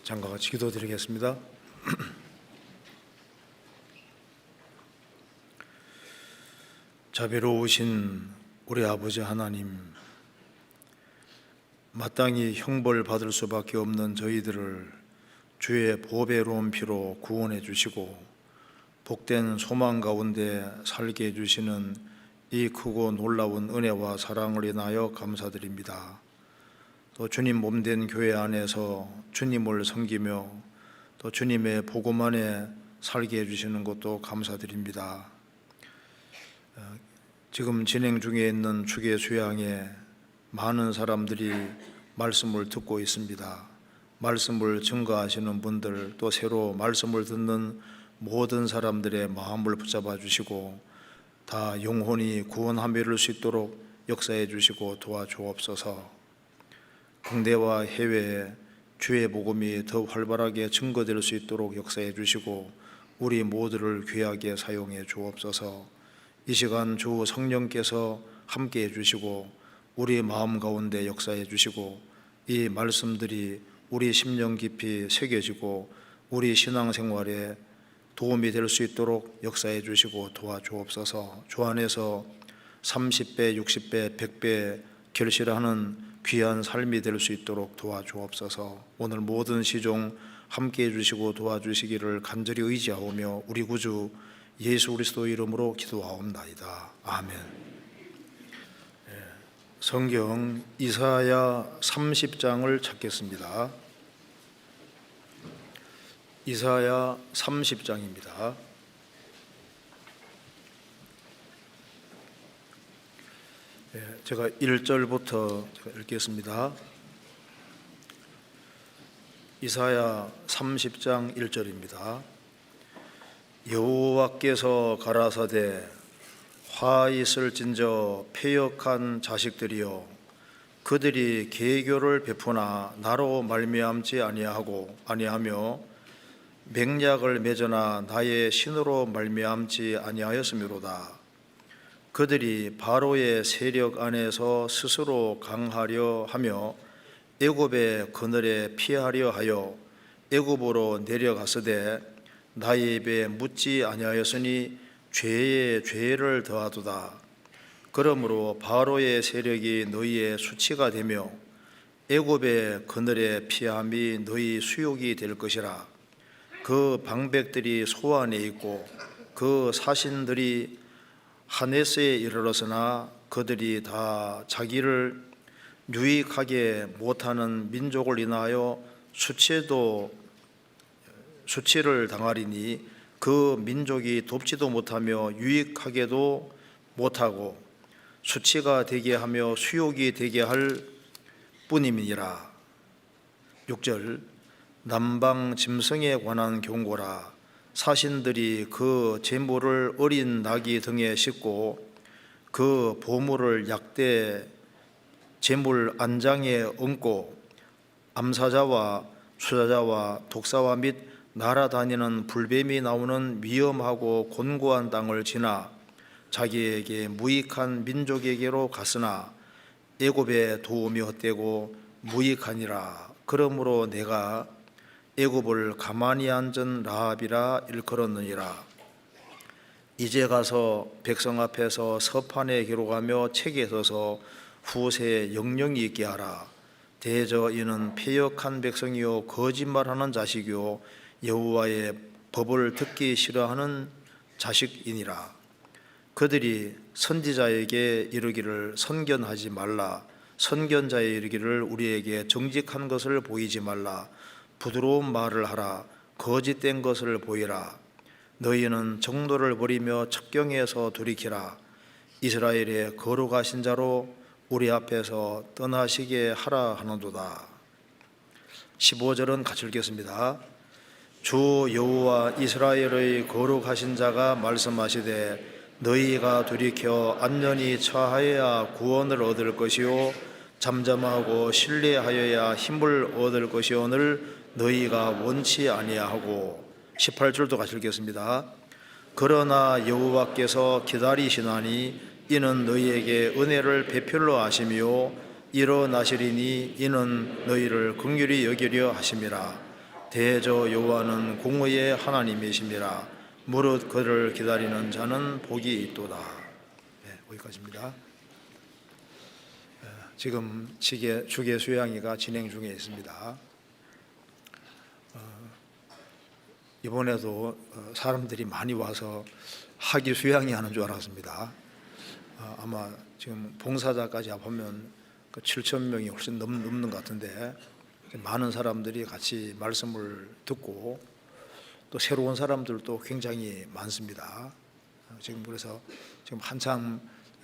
잠과 같이 기도드리겠습니다. 자비로우신 우리 아버지 하나님, 마땅히 형벌 받을 수밖에 없는 저희들을 주의 보배로운 피로 구원해 주시고 복된 소망 가운데 살게 해주시는 이 크고 놀라운 은혜와 사랑을 인하여 감사드립니다. 또 주님 몸된 교회 안에서 주님을 섬기며 또 주님의 복음 안에 살게 해주시는 것도 감사드립니다. 지금 진행 중에 있는 주계 수양에 많은 사람들이 말씀을 듣고 있습니다. 말씀을 증거하시는 분들, 또 새로 말씀을 듣는 모든 사람들의 마음을 붙잡아 주시고 다 영혼이 구원함에 이를 수 있도록 역사해 주시고 도와주옵소서. 국내와 해외에 주의 복음이 더 활발하게 증거될 수 있도록 역사해 주시고 우리 모두를 귀하게 사용해 주옵소서. 이 시간 주 성령께서 함께 해주시고 우리 마음 가운데 역사해 주시고 이 말씀들이 우리 심령 깊이 새겨지고 우리 신앙생활에 도움이 될 수 있도록 역사해 주시고 도와주옵소서. 주 안에서 30배, 60배, 100배 결실하는 귀한 삶이 될 수 있도록 도와주옵소서. 오늘 모든 시종 함께 해주시고 도와주시기를 간절히 의지하오며 우리 구주 예수 그리스도 이름으로 기도하옵나이다. 아멘. 성경 이사야 30장을 찾겠습니다. 이사야 30장입니다. 제가 1절부터 읽겠습니다. 이사야 30장 1절입니다. 여호와께서 가라사대 화 있을진저 패역한 자식들이여, 그들이 계교를 베푸나 나로 말미암지 아니하며 맹약을 맺으나 나의 신으로 말미암지 아니하였으므로다. 그들이 바로의 세력 안에서 스스로 강하려 하며 애굽의 그늘에 피하려 하여 애굽으로 내려가서되 나의 입에 묻지 아니하였으니 죄에 죄를 더하도다. 그러므로 바로의 세력이 너희의 수치가 되며 애굽의 그늘에 피함이 너희 수욕이 될 것이라. 그 방백들이 소안에 있고 그 사신들이 하네스에 이르렀으나 그들이 다 자기를 유익하게 못하는 민족을 인하여 수치를 당하리니 그 민족이 돕지도 못하며 유익하게도 못하고 수치가 되게 하며 수욕이 되게 할 뿐임이니라. 6절 남방 짐승에 관한 경고라. 사신들이 그 제물을 어린 나귀 등에 싣고 그 보물을 약대 제물 안장에 얹고 암사자와 수사자와 독사와 및 날아다니는 불뱀이 나오는 위험하고 곤고한 땅을 지나 자기에게 무익한 민족에게로 갔으나 애굽의 도움이 헛되고 무익하니라. 그러므로 내가 애굽을 가만히 앉은 라합이라 일컬었느니라. 이제 가서 백성 앞에서 서판에 기록하며 책에 써서 후세에 영영이 있게 하라. 대저 이는 패역한 백성이요 거짓말하는 자식이요 여호와의 법을 듣기 싫어하는 자식이니라. 그들이 선지자에게 이르기를 선견하지 말라. 선견자에 이르기를 우리에게 정직한 것을 보이지 말라. 부드러운 말을 하라. 거짓된 것을 보이라. 너희는 정도를 버리며 첩경에서 돌이키라. 이스라엘의 거룩하신 자로 우리 앞에서 떠나시게 하라 하는도다. 15절은 같이 읽겠습니다. 주 여호와 이스라엘의 거룩하신 자가 말씀하시되 너희가 돌이켜 안전히 처하여야 구원을 얻을 것이요 잠잠하고 신뢰하여야 힘을 얻을 것이오늘 너희가 원치 아니하고. 18절도 같이 읽겠습니다. 그러나 여호와께서 기다리시나니 이는 너희에게 은혜를 베풀려 하시며 일어나시리니 이는 너희를 긍휼히 여기려 하심이라. 대저 여호와는 공의의 하나님이심이라. 무릇 그를 기다리는 자는 복이 있도다. 네, 거기까지입니다. 지금 주계 수양회가 진행 중에 있습니다. 이번에도 사람들이 많이 와서 하기 수양회 하는 줄 알았습니다. 아마 지금 봉사자까지 합하면 7,000명이 훨씬 넘는 것 같은데, 많은 사람들이 같이 말씀을 듣고 또 새로운 사람들도 굉장히 많습니다. 지금 그래서 지금 한참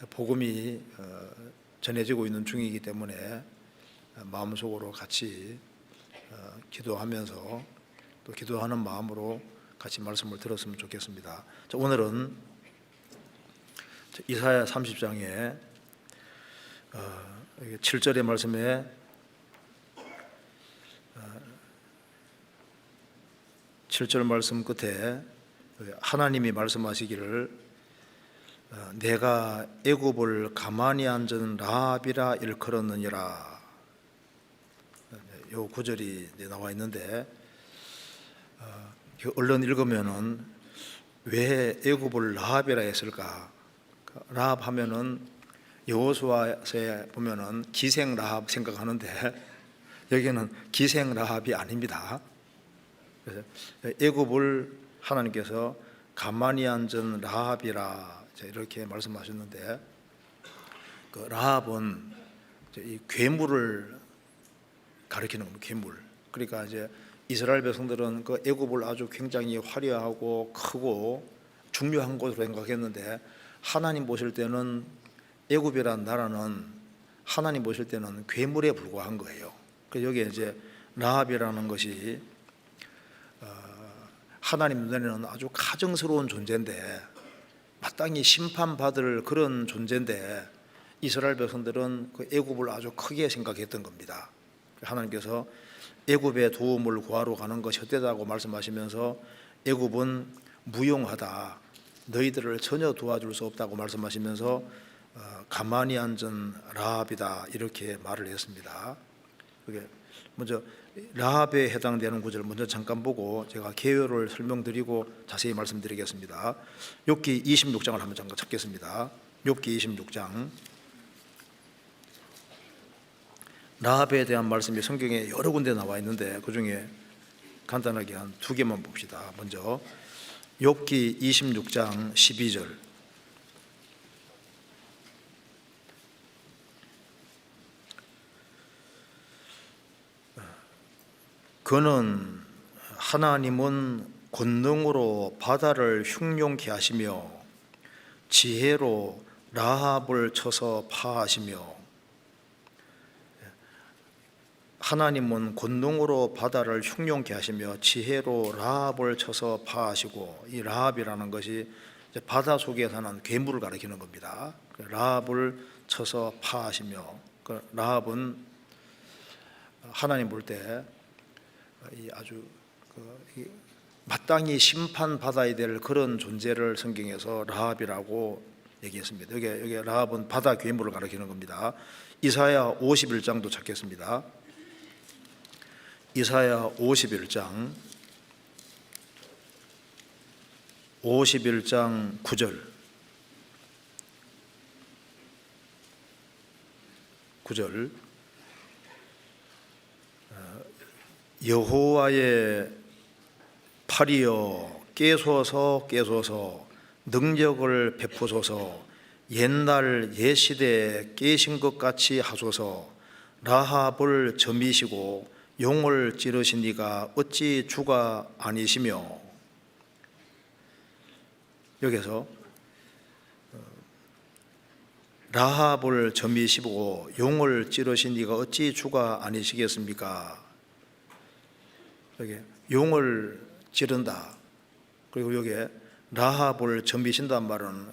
복음이 전해지고 있는 중이기 때문에 마음속으로 같이 기도하면서 또 기도하는 마음으로 같이 말씀을 들었으면 좋겠습니다. 자, 오늘은 이사야 30장에 7절의 말씀에 7절 말씀 끝에 하나님이 말씀하시기를 내가 애굽을 가만히 앉은 라합이라 일컬었느니라. 이 구절이 나와 있는데, 얼른 읽으면은 왜 애굽을 라합이라 했을까? 라합 하면은 여호수아서에 보면은 기생 라합 생각하는데 여기는 기생 라합이 아닙니다. 그래서 애굽을 하나님께서 가만히 앉은 라합이라 이렇게 말씀하셨는데, 그 라합은 이 괴물을 가리키는 겁니다. 괴물. 그러니까 이제 이스라엘 백성들은 그 애굽을 아주 굉장히 화려하고 크고 중요한 곳으로 생각했는데, 하나님 보실 때는 애굽이라는 나라는 하나님 보실 때는 괴물에 불과한 거예요. 그래서 여기에 이제 라합이라는 것이 하나님 눈에는 아주 가증스러운 존재인데, 마땅히 심판받을 그런 존재인데, 이스라엘 백성들은 그 애굽을 아주 크게 생각했던 겁니다. 하나님께서 애굽의 도움을 구하러 가는 것이 헛되다고 말씀하시면서 애굽은 무용하다, 너희들을 전혀 도와줄 수 없다고 말씀하시면서 가만히 앉은 라합이다 이렇게 말을 했습니다. 그게 먼저 라합에 해당되는 구절을 먼저 잠깐 보고 제가 개요를 설명드리고 자세히 말씀드리겠습니다. 욥기 26장을 한번 잠깐 찾겠습니다. 욥기 26장. 라합에 대한 말씀이 성경에 여러 군데 나와 있는데 그 중에 간단하게 한 두 개만 봅시다. 먼저 욥기 26장 12절. 그는 하나님은 권능으로 바다를 흉룡케 하시며 지혜로 라합을 쳐서 파하시며. 하나님은 권능으로 바다를 흉룡케 하시며 지혜로 라합을 쳐서 파하시고, 이 라합이라는 것이 바다 속에 사는 괴물을 가리키는 겁니다. 라합을 쳐서 파하시며, 라합은 하나님 볼 때 아주 마땅히 심판받아야 될 그런 존재를 성경에서 라합이라고 얘기했습니다. 여기 라합은 바다 괴물을 가리키는 겁니다. 이사야 51장도 찾겠습니다. 이사야 51장 9절 9절 여호와의 팔이여 깨소서 깨소서 능력을 베푸소서 옛날 옛시대에 깨신 것 같이 하소서 라합을 점이시고 용을 찌르신 이가 어찌 주가 아니시며. 여기서 라합을 점이시고 용을 찌르신 이가 어찌 주가 아니시겠습니까? 여기 용을 찌른다. 그리고 여기에 라합을 점이신다는 말은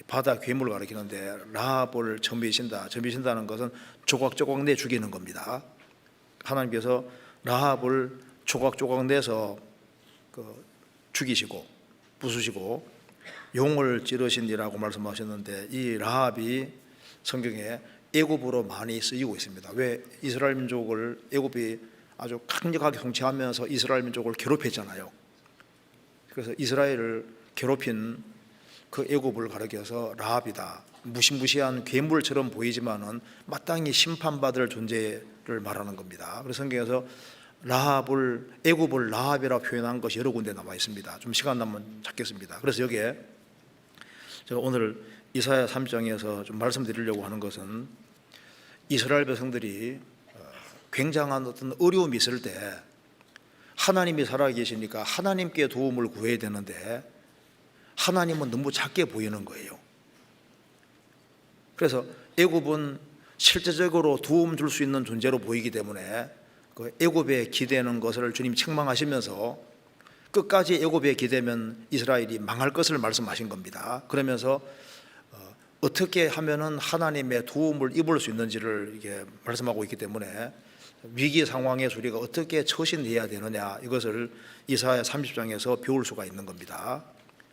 바다 괴물을 가리키는데, 라합을 점이신다는 것은 조각조각 내 죽이는 겁니다. 하나님께서 라합을 조각조각 내서 죽이시고 부수시고 용을 찌르신이라고 말씀하셨는데, 이 라합이 성경에 애굽으로 많이 쓰이고 있습니다. 왜 이스라엘 민족을 애굽이 아주 강력하게 통치하면서 이스라엘 민족을 괴롭혔잖아요. 그래서 이스라엘을 괴롭힌 그 애굽을 가리켜서 라합이다. 무시무시한 괴물처럼 보이지만은 마땅히 심판받을 존재를 말하는 겁니다. 그래서 성경에서 애굽을 라합이라 표현한 것이 여러 군데 나와 있습니다. 좀 시간 나면 찾겠습니다. 그래서 여기에 제가 오늘 이사야 30장에서 좀 말씀드리려고 하는 것은 이스라엘 백성들이 굉장한 어떤 어려움이 있을 때 하나님이 살아계시니까 하나님께 도움을 구해야 되는데 하나님은 너무 작게 보이는 거예요. 그래서 애굽은 실제적으로 도움 줄 수 있는 존재로 보이기 때문에 그 애굽에 기대는 것을 주님 책망하시면서 끝까지 애굽에 기대면 이스라엘이 망할 것을 말씀하신 겁니다. 그러면서 어떻게 하면은 하나님의 도움을 입을 수 있는지를 이게 말씀하고 있기 때문에 위기 상황에 우리가 어떻게 처신해야 되느냐, 이것을 이사야 30장에서 배울 수가 있는 겁니다.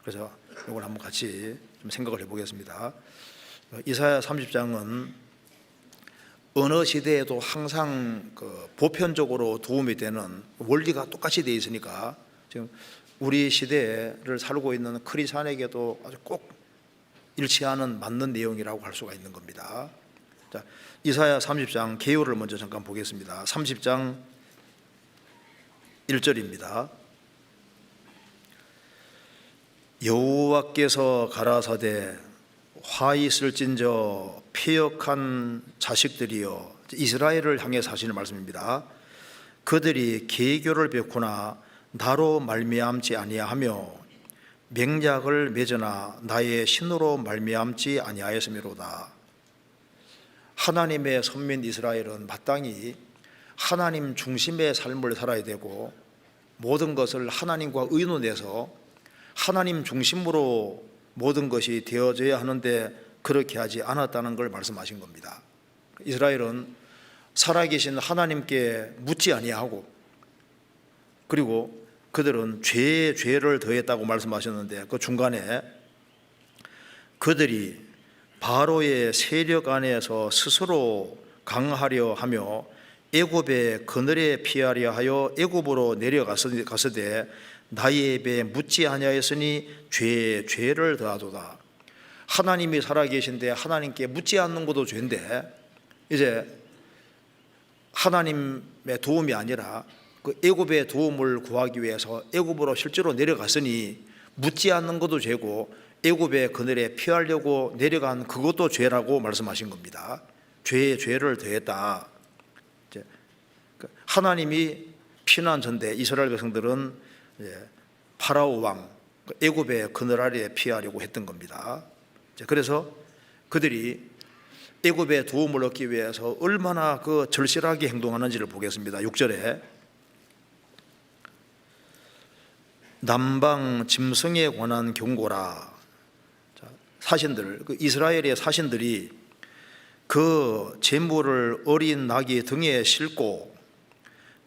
그래서 이걸 한번 같이 좀 생각을 해보겠습니다. 이사야 30장은 어느 시대에도 항상 보편적으로 도움이 되는 원리가 똑같이 되어 있으니까 지금 우리 시대를 살고 있는 크리스찬에게도 아주 꼭 일치하는 맞는 내용이라고 할 수가 있는 겁니다. 자, 이사야 30장 개요를 먼저 잠깐 보겠습니다. 30장 1절입니다. 여호와께서 가라사대 화 있을진저 패역한 자식들이여, 이스라엘을 향해 하시는 말씀입니다. 그들이 계교를 베꾸나 나로 말미암지 아니하며 맹약을 맺으나 나의 신으로 말미암지 아니하였음이로다. 하나님의 선민 이스라엘은 마땅히 하나님 중심의 삶을 살아야 되고 모든 것을 하나님과 의논해서 하나님 중심으로 모든 것이 되어져야 하는데 그렇게 하지 않았다는 걸 말씀하신 겁니다. 이스라엘은 살아계신 하나님께 묻지 아니하고, 그리고 그들은 죄에 죄를 더했다고 말씀하셨는데 그 중간에 그들이 바로의 세력 안에서 스스로 강하려 하며 애굽의 그늘에 피하려 하여 애굽으로 내려가서되 나의 입에 묻지 아니하였으니 죄에 죄를 더하도다. 하나님이 살아계신데 하나님께 묻지 않는 것도 죄인데 이제 하나님의 도움이 아니라 그 애굽의 도움을 구하기 위해서 애굽으로 실제로 내려갔으니 묻지 않는 것도 죄고 애굽의 그늘에 피하려고 내려간 그것도 죄라고 말씀하신 겁니다. 죄에 죄를 더했다. 하나님이 피난 전대 이스라엘 백성들은 파라오 왕 애굽의 그늘 아래에 피하려고 했던 겁니다. 그래서 그들이 애굽의 도움을 얻기 위해서 얼마나 그 절실하게 행동하는지를 보겠습니다. 6절에 남방 짐승에 관한 경고라. 사신들, 이스라엘의 사신들이 그 제물을 어린 나귀 등에 싣고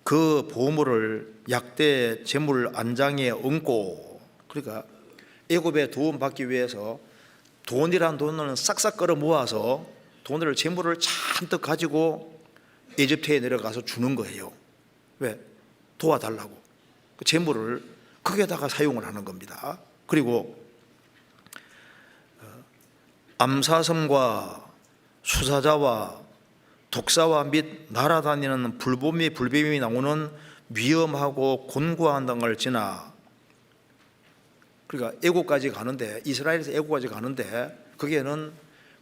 그 보물을 약대 제물 안장에 얹고, 그러니까 애굽에 도움 받기 위해서 돈이란 돈을 싹싹 끌어 모아서 돈을 제물을 잔뜩 가지고 이집트에 내려가서 주는 거예요. 왜? 도와달라고. 그 제물을 거기에다가 사용을 하는 겁니다. 그리고 암사슴과 수사자와 독사와 및 날아다니는 불뱀이 나오는 위험하고 곤고한 땅을 지나, 그러니까 애국까지 가는데, 이스라엘에서 애국까지 가는데 거기에는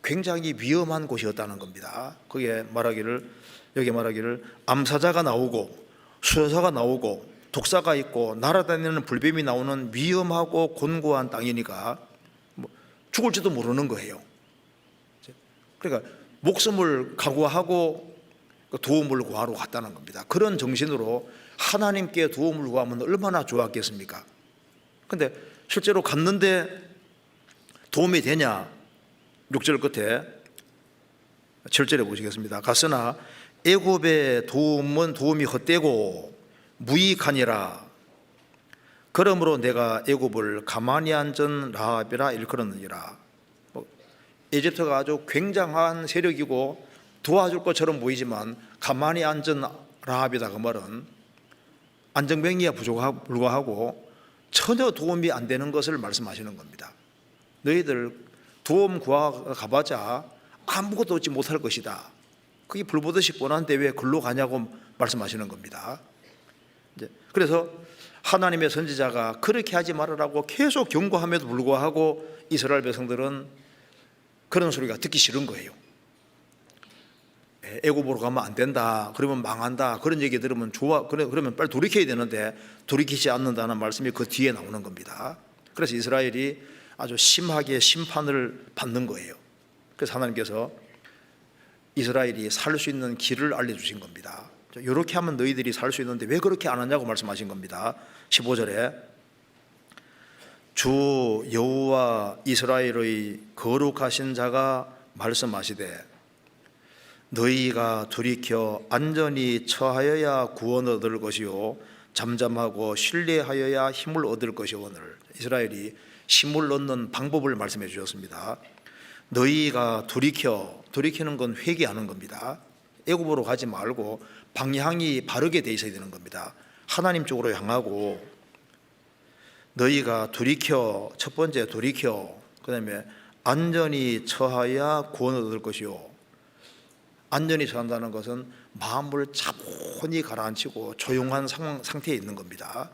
굉장히 위험한 곳이었다는 겁니다. 거기에 여기 말하기를 암사자가 나오고 수사자가 나오고 독사가 있고 날아다니는 불뱀이 나오는 위험하고 곤고한 땅이니까 죽을지도 모르는 거예요. 그러니까 목숨을 각오하고 도움을 구하러 갔다는 겁니다. 그런 정신으로 하나님께 도움을 구하면 얼마나 좋았겠습니까? 그런데 실제로 갔는데 도움이 되냐? 6절 끝에 7절에 보시겠습니다. 갔으나 애굽의 도움이 헛되고 무익하니라. 그러므로 내가 애굽을 가만히 앉은 라합이라 일컬었느니라. 이집트가 아주 굉장한 세력이고 도와줄 것처럼 보이지만 가만히 앉은 라합이다 그 말은 안정병이야 불구하고 전혀 도움이 안 되는 것을 말씀하시는 겁니다. 너희들 도움 구하가봤자 아무것도 얻지 못할 것이다. 그게 불보듯이 뻔한데 왜 글로 가냐고 말씀하시는 겁니다. 그래서 하나님의 선지자가 그렇게 하지 말으라고 계속 경고함에도 불구하고 이스라엘 백성들은 그런 소리가 듣기 싫은 거예요. 애굽으로 가면 안 된다, 그러면 망한다, 그런 얘기 들으면 좋아, 그러면 빨리 돌이켜야 되는데 돌이키지 않는다는 말씀이 그 뒤에 나오는 겁니다. 그래서 이스라엘이 아주 심하게 심판을 받는 거예요. 그래서 하나님께서 이스라엘이 살 수 있는 길을 알려주신 겁니다. 이렇게 하면 너희들이 살 수 있는데 왜 그렇게 안 하냐고 말씀하신 겁니다. 15절에 주 여호와 이스라엘의 거룩하신 자가 말씀하시되 너희가 돌이켜 안전히 처하여야 구원 얻을 것이요 잠잠하고 신뢰하여야 힘을 얻을 것이오늘. 이스라엘이 힘을 얻는 방법을 말씀해 주셨습니다. 너희가 돌이키는 건 회개하는 겁니다. 애굽으로 가지 말고 방향이 바르게 돼 있어야 되는 겁니다. 하나님 쪽으로 향하고 너희가 첫 번째 돌이켜, 그 다음에 안전히 처하여야 구원 얻을 것이요. 안전히 처한다는 것은 마음을 차분히 가라앉히고 조용한 상태에 있는 겁니다.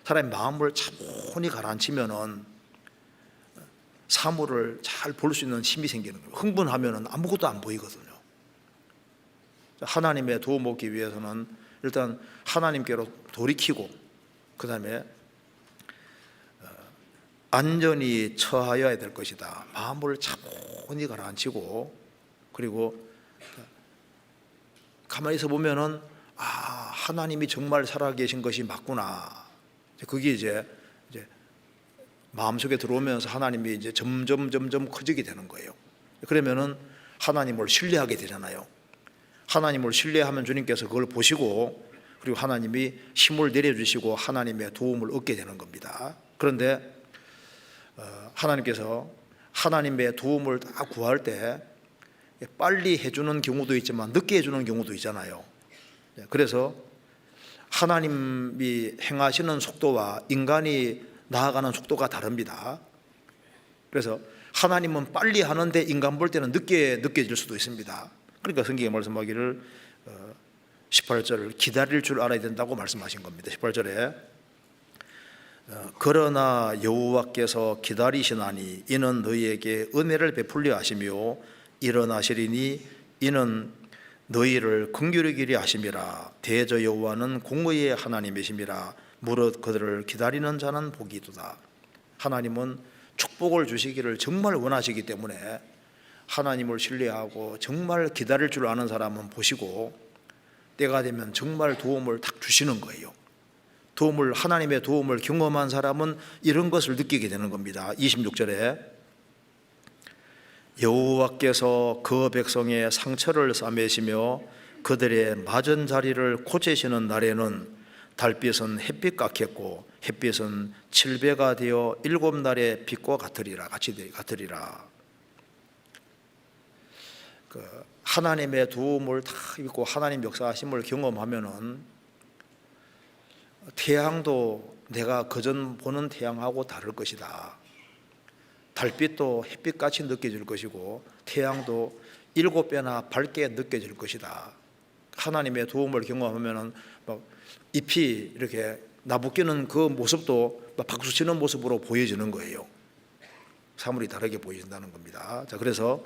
사람이 마음을 차분히 가라앉히면은 사물을 잘 볼 수 있는 힘이 생기는 거예요. 흥분하면은 아무것도 안 보이거든요. 하나님의 도움 얻기 위해서는 일단 하나님께로 돌이키고 그 다음에 안전히 처하여야 될 것이다. 마음을 차분히 가라앉히고 그리고 가만히 있어 보면은 하나님이 정말 살아계신 것이 맞구나. 그게 이제 마음속에 들어오면서 하나님이 이제 점점 커지게 되는 거예요. 그러면은 하나님을 신뢰하게 되잖아요. 하나님을 신뢰하면 주님께서 그걸 보시고 그리고 하나님이 힘을 내려주시고 하나님의 도움을 얻게 되는 겁니다. 그런데 하나님께서 하나님의 도움을 다 구할 때 빨리 해주는 경우도 있지만 늦게 해주는 경우도 있잖아요. 그래서 하나님이 행하시는 속도와 인간이 나아가는 속도가 다릅니다. 그래서 하나님은 빨리 하는데 인간 볼 때는 늦게 느껴질 수도 있습니다. 그러니까 성경에 말씀하기를 18절을 기다릴 줄 알아야 된다고 말씀하신 겁니다. 18절에 그러나 여호와께서 기다리시나니 이는 너희에게 은혜를 베풀려 하시며 일어나시리니 이는 너희를 긍휼히 하심이라. 대저 여호와는 공의의 하나님이심이라. 무릇 그들을 기다리는 자는 복이도다. 하나님은 축복을 주시기를 정말 원하시기 때문에 하나님을 신뢰하고 정말 기다릴 줄 아는 사람은 보시고 때가 되면 정말 도움을 딱 주시는 거예요. 하나님의 도움을 경험한 사람은 이런 것을 느끼게 되는 겁니다. 26절에 여호와께서 그 백성의 상처를 싸매시며 그들의 맞은 자리를 고치시는 날에는 달빛은 햇빛 같겠고 햇빛은 7배가 되어 7날의 빛과 같으리라. 하나님의 도움을 다 입고 하나님 역사하심을 경험하면은 태양도 내가 그전 보는 태양하고 다를 것이다. 달빛도 햇빛같이 느껴질 것이고 태양도 7배나 밝게 느껴질 것이다. 하나님의 도움을 경험하면은 막 잎이 이렇게 나부끼는 그 모습도 막 박수치는 모습으로 보여지는 거예요. 사물이 다르게 보여진다는 겁니다. 자, 그래서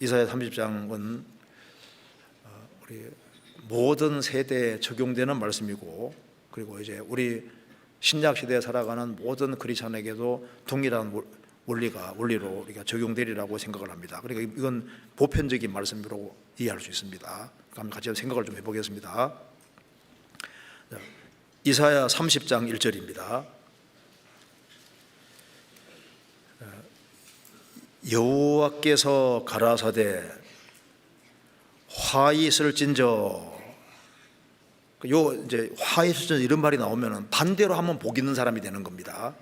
이사야 30장은 우리 모든 세대에 적용되는 말씀이고 그리고 이제 우리 신약 시대에 살아가는 모든 크리스천에게도 동일한 원리로 우리가 적용되리라고 생각을 합니다. 그러니까 이건 보편적인 말씀으로 이해할 수 있습니다. 그럼 같이 생각을 좀 해보겠습니다. 이사야 30장 1절입니다. 여호와께서 가라사대 화 있을진저, 이제 화 있을진저 이런 말이 나오면은 반대로 하면 복 있는 사람이 되는 겁니다.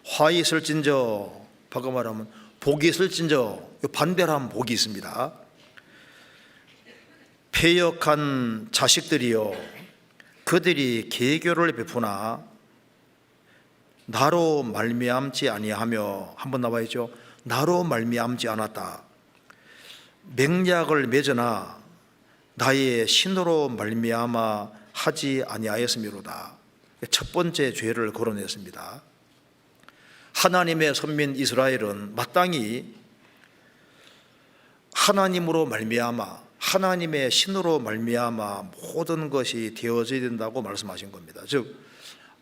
화 있을진저, 바꿔 말하면 복이 있을진저, 반대로 하면 복이 있습니다. 패역한 자식들이여, 그들이 계교를 베푸나 나로 말미암지 아니하며, 한번 나와있죠. 나로 말미암지 않았다. 맹약을 맺으나 나의 신으로 말미암아 하지 아니하였음이로다. 첫 번째 죄를 거론했습니다. 하나님의 선민 이스라엘은 마땅히 하나님으로 말미암아, 하나님의 신으로 말미암아 모든 것이 되어져야 된다고 말씀하신 겁니다. 즉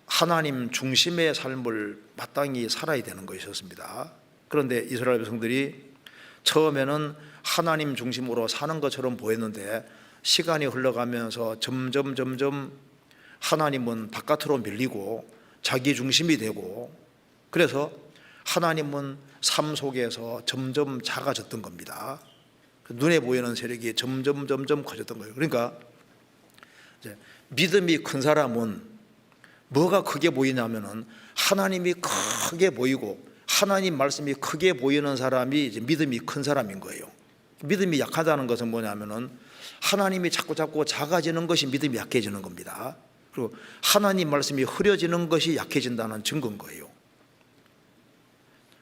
하나님 중심의 삶을 마땅히 살아야 되는 것이었습니다. 그런데 이스라엘 백성들이 처음에는 하나님 중심으로 사는 것처럼 보였는데 시간이 흘러가면서 점점 하나님은 바깥으로 밀리고 자기 중심이 되고, 그래서 하나님은 삶 속에서 점점 작아졌던 겁니다. 눈에 보이는 세력이 점점 커졌던 거예요. 그러니까 이제 믿음이 큰 사람은 뭐가 크게 보이냐면은 하나님이 크게 보이고 하나님 말씀이 크게 보이는 사람이 이제 믿음이 큰 사람인 거예요. 믿음이 약하다는 것은 뭐냐면은 하나님이 자꾸 작아지는 것이 믿음이 약해지는 겁니다. 그리고 하나님 말씀이 흐려지는 것이 약해진다는 증거인 거예요.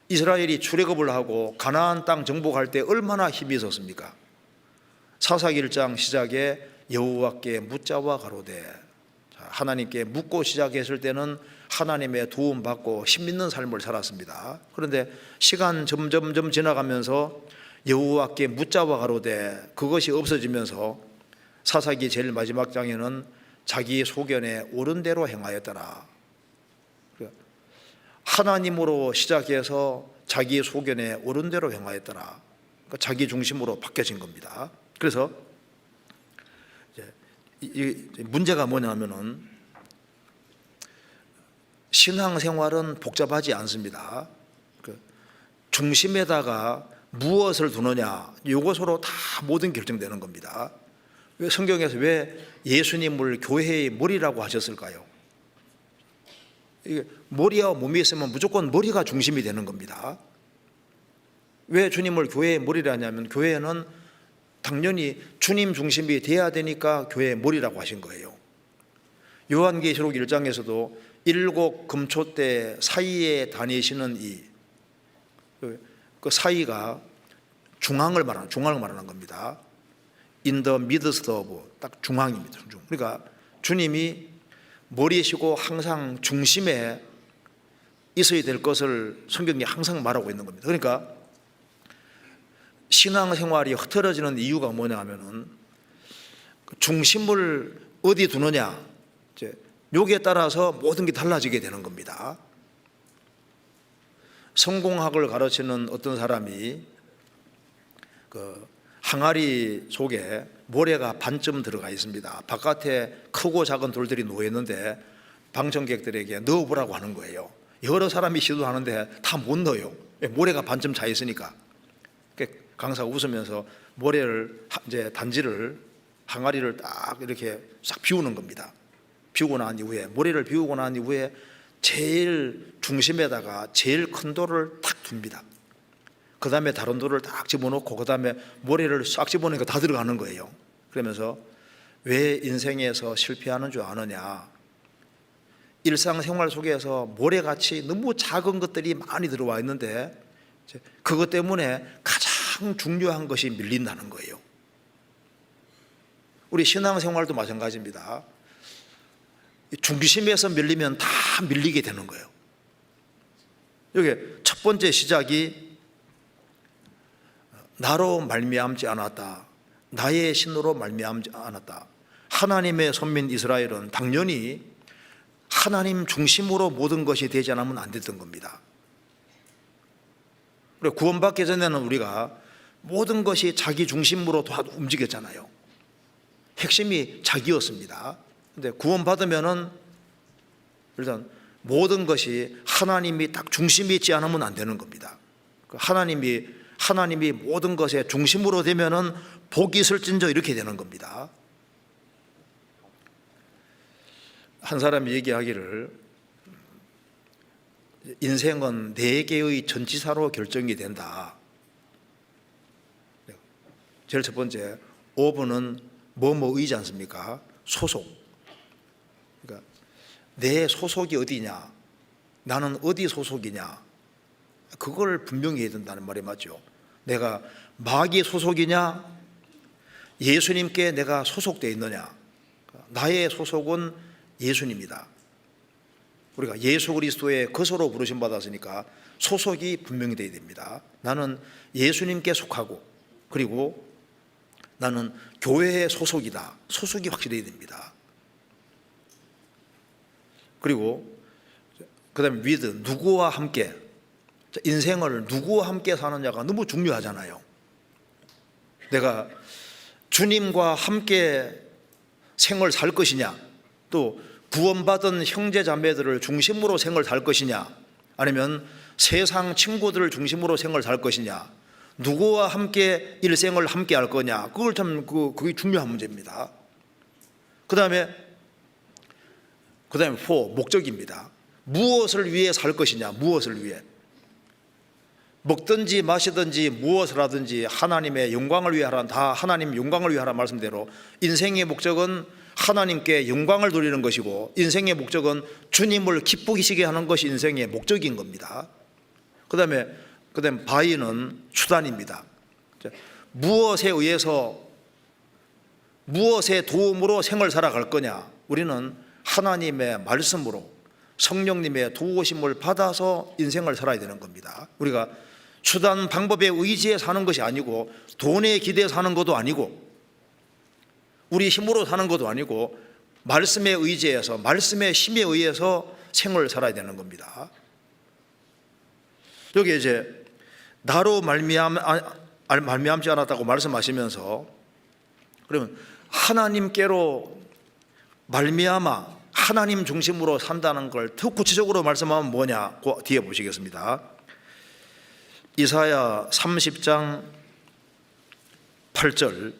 이스라엘이 출애굽을 하고 가나안 땅 정복할 때 얼마나 힘이 있었습니까? 사사기 1장 시작에 여호와께 묻자와 가로되, 하나님께 묻고 시작했을 때는 하나님의 도움 받고 힘 있는 삶을 살았습니다. 그런데 시간 점점 지나가면서 여호와께 묻자와 가로되 그것이 없어지면서 사사기 제일 마지막 장에는 자기 소견에 옳은 대로 행하였더라. 하나님으로 시작해서 자기의 소견에 옳은 대로 행하였더라. 그러니까 자기 중심으로 바뀌어진 겁니다. 그래서 이 문제가 뭐냐면은 신앙생활은 복잡하지 않습니다. 중심에다가 무엇을 두느냐, 이것으로 다 모든 결정되는 겁니다. 왜 성경에서 왜 예수님을 교회의 머리라고 하셨을까요? 이게 머리와 몸이 있으면 무조건 머리가 중심이 되는 겁니다. 왜 주님을 교회의 머리라 하냐면 교회는 당연히 주님 중심이 돼야 되니까 교회의 머리라고 하신 거예요. 요한계시록 1장에서도 7 금초대 사이에 다니시는 그 사이가 중앙을 말하는 겁니다. In the midst of, 딱 중앙입니다. 그러니까 주님이 머리시고 항상 중심에 있어야 될 것을 성경이 항상 말하고 있는 겁니다. 그러니까 신앙생활이 흐트러지는 이유가 뭐냐 하면은 중심을 어디 두느냐, 여기에 따라서 모든 게 달라지게 되는 겁니다. 성공학을 가르치는 어떤 사람이 그 항아리 속에 모래가 반쯤 들어가 있습니다. 바깥에 크고 작은 돌들이 놓여 있는데 방청객들에게 넣어보라고 하는 거예요. 여러 사람이 시도하는데 다 못 넣어요. 모래가 반쯤 차 있으니까. 강사가 웃으면서 모래를 이제 단지를 항아리를 딱 이렇게 싹 비우는 겁니다. 비우고 난 이후에 모래를 비우고 난 이후에 제일 중심에다가 제일 큰 돌을 탁 둡니다. 그 다음에 다른 돌을 딱 집어넣고 그 다음에 모래를 싹 집어넣으니까 다 들어가는 거예요. 그러면서 왜 인생에서 실패하는 줄 아느냐, 일상생활 속에서 모래같이 너무 작은 것들이 많이 들어와 있는데 그것 때문에 가장 중요한 것이 밀린다는 거예요. 우리 신앙생활도 마찬가지입니다. 중심에서 밀리면 다 밀리게 되는 거예요. 여기 첫 번째 시작이 나로 말미암지 않았다, 나의 신으로 말미암지 않았다. 하나님의 선민 이스라엘은 당연히 하나님 중심으로 모든 것이 되지 않으면 안 됐던 겁니다. 그리고 구원받기 전에는 우리가 모든 것이 자기 중심으로 움직였잖아요. 핵심이 자기였습니다. 근데 구원받으면은 일단 모든 것이 하나님이 딱 중심이 있지 않으면 안 되는 겁니다. 하나님이 모든 것의 중심으로 되면은 복이 있을진저 이렇게 되는 겁니다. 한 사람이 얘기하기를 인생은 4개의 전치사로 결정이 된다. 제일 첫 번째, 오브는 뭐뭐이지 않습니까? 소속. 그러니까 내 소속이 어디냐, 나는 어디 소속이냐, 그걸 분명히 해야 된다는 말이 맞죠. 내가 마귀의 소속이냐, 예수님께 내가 소속되어 있느냐. 나의 소속은 예수님이다. 우리가 예수 그리스도의 거소로 부르심 받았으니까 소속이 분명히 되어야 됩니다. 나는 예수님께 속하고, 그리고 나는 교회의 소속이다. 소속이 확실해야 됩니다. 그리고 그 다음에 with, 누구와 함께. 인생을 누구와 함께 사느냐가 너무 중요하잖아요. 내가 주님과 함께 생을 살 것이냐, 또 구원받은 형제 자매들을 중심으로 생을 살 것이냐, 아니면 세상 친구들을 중심으로 생을 살 것이냐, 누구와 함께 일생을 함께 할 거냐, 그걸 참 그게 중요한 문제입니다. 그 다음에 for, 목적입니다. 무엇을 위해 살 것이냐, 무엇을 위해. 먹든지 마시든지 무엇을 하든지 하나님의 영광을 위해 하라, 다 하나님 영광을 위해 하라 말씀대로 인생의 목적은 하나님께 영광을 돌리는 것이고, 인생의 목적은 주님을 기쁘시게 하는 것이 인생의 목적인 겁니다. 그 다음에 바이는 수단입니다. 무엇에 의해서, 무엇의 도움으로 생을 살아갈 거냐, 우리는 하나님의 말씀으로 성령님의 도우심을 받아서 인생을 살아야 되는 겁니다. 우리가 수단 방법에 의지해 사는 것이 아니고, 돈에 기대해 사는 것도 아니고, 우리 힘으로 사는 것도 아니고, 말씀에 의지해서, 말씀의 힘에 의해서 생을 살아야 되는 겁니다. 여기 이제 나로 말미암지 않았다고 말씀하시면서, 그러면 하나님께로 말미암아 하나님 중심으로 산다는 걸 더 구체적으로 말씀하면 뭐냐, 그 뒤에 보시겠습니다. 이사야 30장 8절,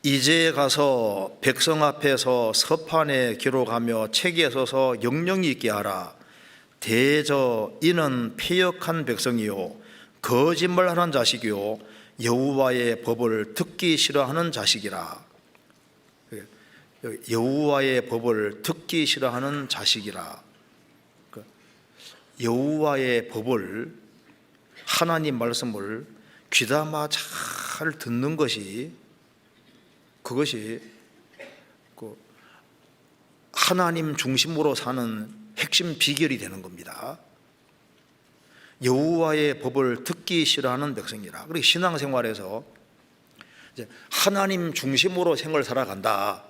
이제 가서 백성 앞에서 서판에 기록하며 책에 써서 영영이 있게 하라. 대저 이는 패역한 백성이요 거짓말하는 자식이요 여호와의 법을 듣기 싫어하는 자식이라. 여호와의 법을 듣기 싫어하는 자식이라. 여호와의 법을, 하나님 말씀을 귀담아 잘 듣는 것이, 그것이 하나님 중심으로 사는 핵심 비결이 되는 겁니다. 여호와의 법을 듣기 싫어하는 백성이라. 그리고 신앙생활에서 이제 하나님 중심으로 생을 살아간다.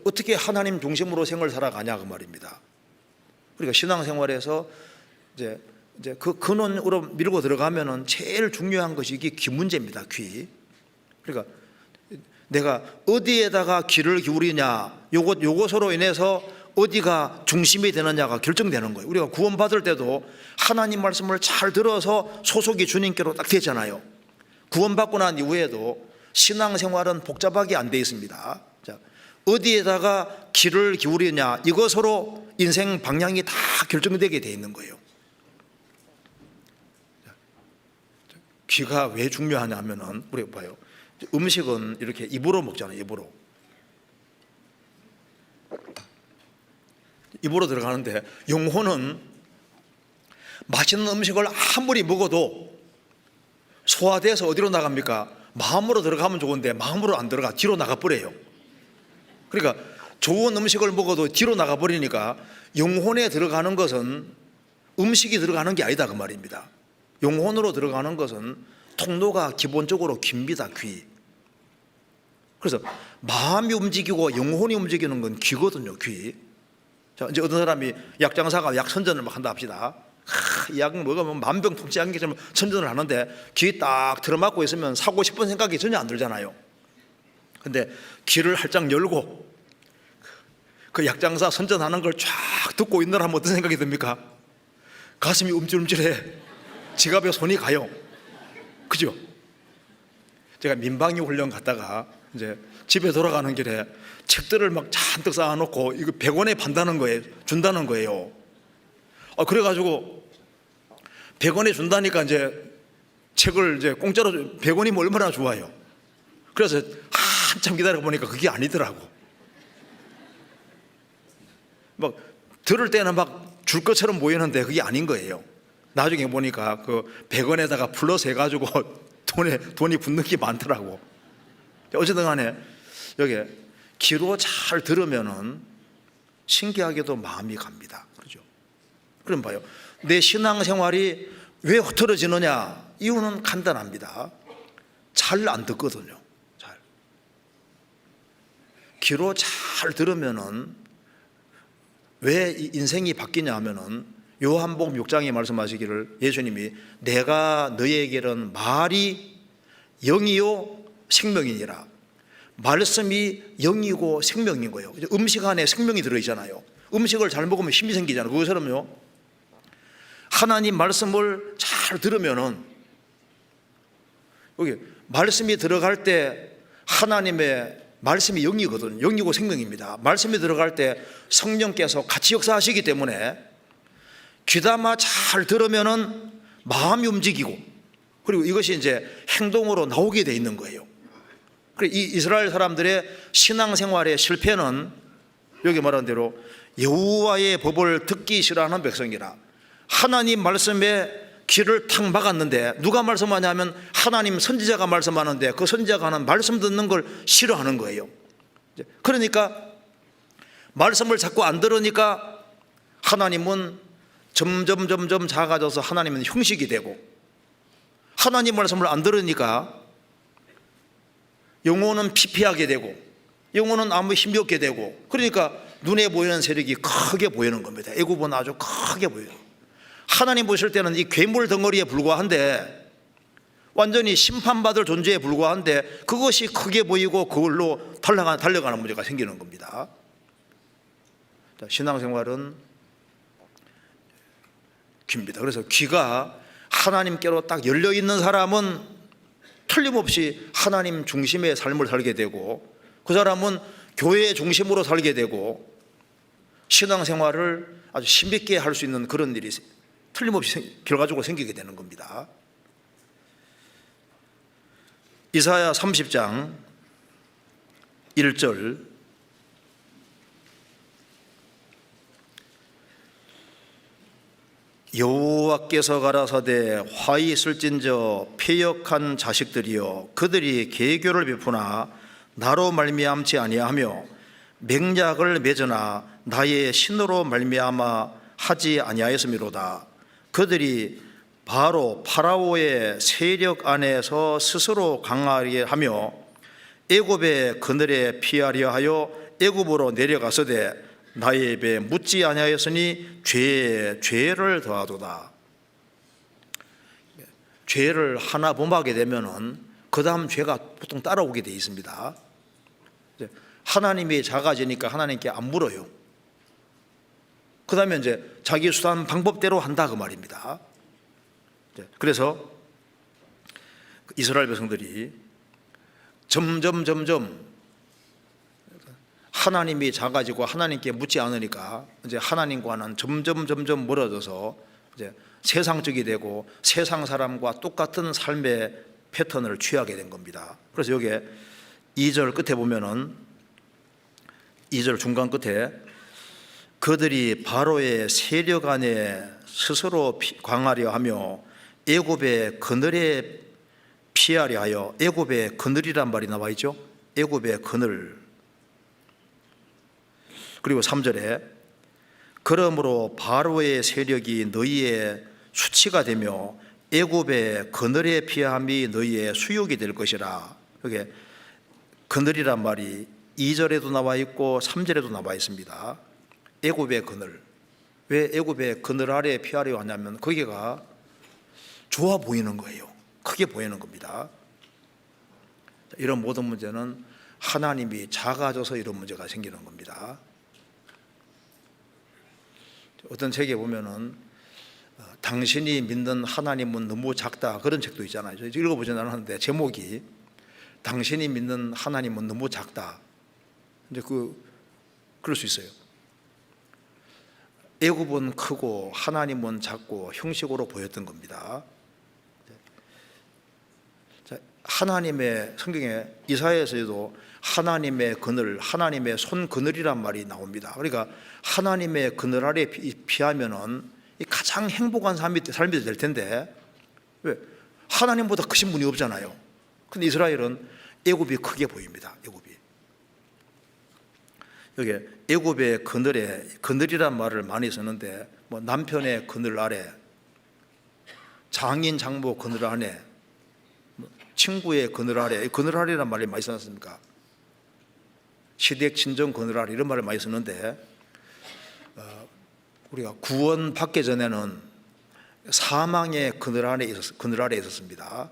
어떻게 하나님 중심으로 생을 살아가냐 그 말입니다. 그러니까 신앙생활에서 이제 그 근원으로 밀고 들어가면은 제일 중요한 것이 이게 귀 문제입니다. 귀. 그러니까 내가 어디에다가 귀를 기울이냐, 요것으로 인해서 어디가 중심이 되느냐가 결정되는 거예요. 우리가 구원받을 때도 하나님 말씀을 잘 들어서 소속이 주님께로 딱 되잖아요. 구원받고 난 이후에도 신앙생활은 복잡하게 안 돼 있습니다. 자, 어디에다가 귀를 기울이냐, 이것으로 인생 방향이 다 결정되게 돼 있는 거예요. 귀가 왜 중요하냐 하면은, 우리가 봐요. 음식은 이렇게 입으로 먹잖아요. 입으로 들어가는데, 영혼은 맛있는 음식을 아무리 먹어도 소화돼서 어디로 나갑니까? 마음으로 들어가면 좋은데 마음으로 안 들어가, 뒤로 나가버려요. 그러니까 좋은 음식을 먹어도 뒤로 나가버리니까 영혼에 들어가는 것은 음식이 들어가는 게 아니다 그 말입니다. 영혼으로 들어가는 것은 통로가 기본적으로 귀입니다. 귀. 그래서 마음이 움직이고 영혼이 움직이는 건 귀거든요. 귀. 자, 이제 어떤 사람이 약장사가 약 선전을 막 한다 합시다. 이 약 먹으면 만병통치한 것처럼 선전을 하는데 귀 딱 들어맞고 있으면 사고 싶은 생각이 전혀 안 들잖아요. 근데 귀를 활짝 열고 그 약장사 선전하는 걸 쫙 듣고 있느라면 어떤 생각이 듭니까? 가슴이 움찔움찔해. 지갑에 손이 가요. 그죠? 제가 민방위 훈련 갔다가 이제 집에 돌아가는 길에 책들을 막 잔뜩 쌓아놓고 이거 100원에 판다는 거예요. 준다는 거예요. 그래가지고 100원에 준다니까 이제 책을 이제 공짜로 100원이면 얼마나 좋아요. 그래서 한참 기다려 보니까 그게 아니더라고. 막 들을 때는 막 줄 것처럼 보이는데 그게 아닌 거예요. 나중에 보니까 그 100원에다가 플러스 해가지고 돈이 붙는 게 많더라고. 어쨌든 간에 여기 귀로 잘 들으면은 신기하게도 마음이 갑니다. 그렇죠? 그럼 봐요. 내 신앙생활이 왜 흐트러지느냐? 이유는 간단합니다. 잘 안 듣거든요. 잘. 귀로 잘 들으면은 왜 인생이 바뀌냐 하면은 요한복음 6장에 말씀하시기를 예수님이 내가 너희에게는 말이 영이요 생명이니라. 말씀이 영이고 생명인 거예요. 음식 안에 생명이 들어있잖아요. 음식을 잘 먹으면 힘이 생기잖아요. 그것처럼요 하나님 말씀을 잘 들으면은 여기 말씀이 들어갈 때 하나님의 말씀이 영이거든요. 영이고 생명입니다. 말씀이 들어갈 때 성령께서 같이 역사하시기 때문에 귀담아 잘 들으면은 마음이 움직이고 그리고 이것이 이제 행동으로 나오게 돼 있는 거예요. 그리고 이 이스라엘 사람들의 신앙생활의 실패는 여기 말한 대로 여호와의 법을 듣기 싫어하는 백성이라 하나님 말씀에 귀를 탁 막았는데 누가 말씀하냐면 하나님 선지자가 말씀하는데 그 선지자가 하는 말씀 듣는 걸 싫어하는 거예요. 그러니까 말씀을 자꾸 안 들으니까 하나님은 점점 작아져서 하나님은 형식이 되고 하나님 말씀을 안 들으니까 영혼은 피폐하게 되고 영혼은 아무 힘이 없게 되고 그러니까 눈에 보이는 세력이 크게 보이는 겁니다. 애굽은 아주 크게 보여요. 하나님 보실 때는 이 괴물 덩어리에 불과한데 완전히 심판받을 존재에 불과한데 그것이 크게 보이고 그걸로 달려가는 문제가 생기는 겁니다. 신앙생활은 귀입니다. 그래서 귀가 하나님께로 딱 열려있는 사람은 틀림없이 하나님 중심의 삶을 살게 되고 그 사람은 교회 중심으로 살게 되고 신앙생활을 아주 힘있게 할 수 있는 그런 일이 틀림없이 결과적으로 생기게 되는 겁니다. 이사야 30장 1절 여호와께서 가라사대 화히 있을진저 패역한 자식들이여 그들이 계교를 베푸나 나로 말미암지 아니하며 맹약을 맺으나 나의 신으로 말미암아 하지 아니하였음이로다. 그들이 바로 파라오의 세력 안에서 스스로 강하게 하며 애굽의 그늘에 피하려 하여 애굽으로 내려가서되 나의 입에 묻지 아니하였으니 죄에 죄를 더하도다. 죄를 하나 범하게 되면은 그 다음 죄가 보통 따라오게 돼 있습니다. 하나님이 작아지니까 하나님께 안 물어요. 그 다음에 이제 자기 수단 방법대로 한다 그 말입니다. 그래서 이스라엘 백성들이 점점 하나님이 작아지고 하나님께 묻지 않으니까 이제 하나님과는 점점 멀어져서 이제 세상적이 되고 세상 사람과 똑같은 삶의 패턴을 취하게 된 겁니다. 그래서 여기에 2절 끝에 보면은 2절 중간 끝에 그들이 바로의 세력 안에 스스로 광하려 하며 애굽의 그늘에 피하려 하여 애굽의 그늘이란 말이 나와 있죠. 애굽의 그늘. 그리고 3절에 그러므로 바로의 세력이 너희의 수치가 되며 애굽의 그늘에 피함이 너희의 수욕이 될 것이라. 여기 그늘이란 말이 2절에도 나와 있고 3절에도 나와 있습니다. 애굽의 그늘. 왜 애굽의 그늘 아래에 피하려 하냐면 거기가 좋아 보이는 거예요. 크게 보이는 겁니다. 이런 모든 문제는 하나님이 작아져서 이런 문제가 생기는 겁니다. 어떤 책에 보면은 당신이 믿는 하나님은 너무 작다 그런 책도 있잖아요. 읽어보진 않았는데 제목이 당신이 믿는 하나님은 너무 작다. 이제 그럴 수 있어요. 애굽은 크고 하나님은 작고 형식으로 보였던 겁니다. 하나님의 성경에 이사야에서도 하나님의 그늘, 하나님의 손 그늘이란 말이 나옵니다. 그러니까 하나님의 그늘 아래 피하면은 가장 행복한 삶이 될 텐데, 왜? 하나님보다 크신 분이 없잖아요. 근데 이스라엘은 애굽이 크게 보입니다. 애굽이. 여기 애굽의 그늘에, 그늘이란 말을 많이 쓰는데, 뭐 남편의 그늘 아래, 장인 장모 그늘 안에, 친구의 그늘 아래, 그늘 아래란 말이 많이 쓰지 않습니까? 시댁 친정 그늘 아래 이런 말을 많이 쓰는데, 우리가 구원 받기 전에는 사망의 그늘 아래 있었습니다.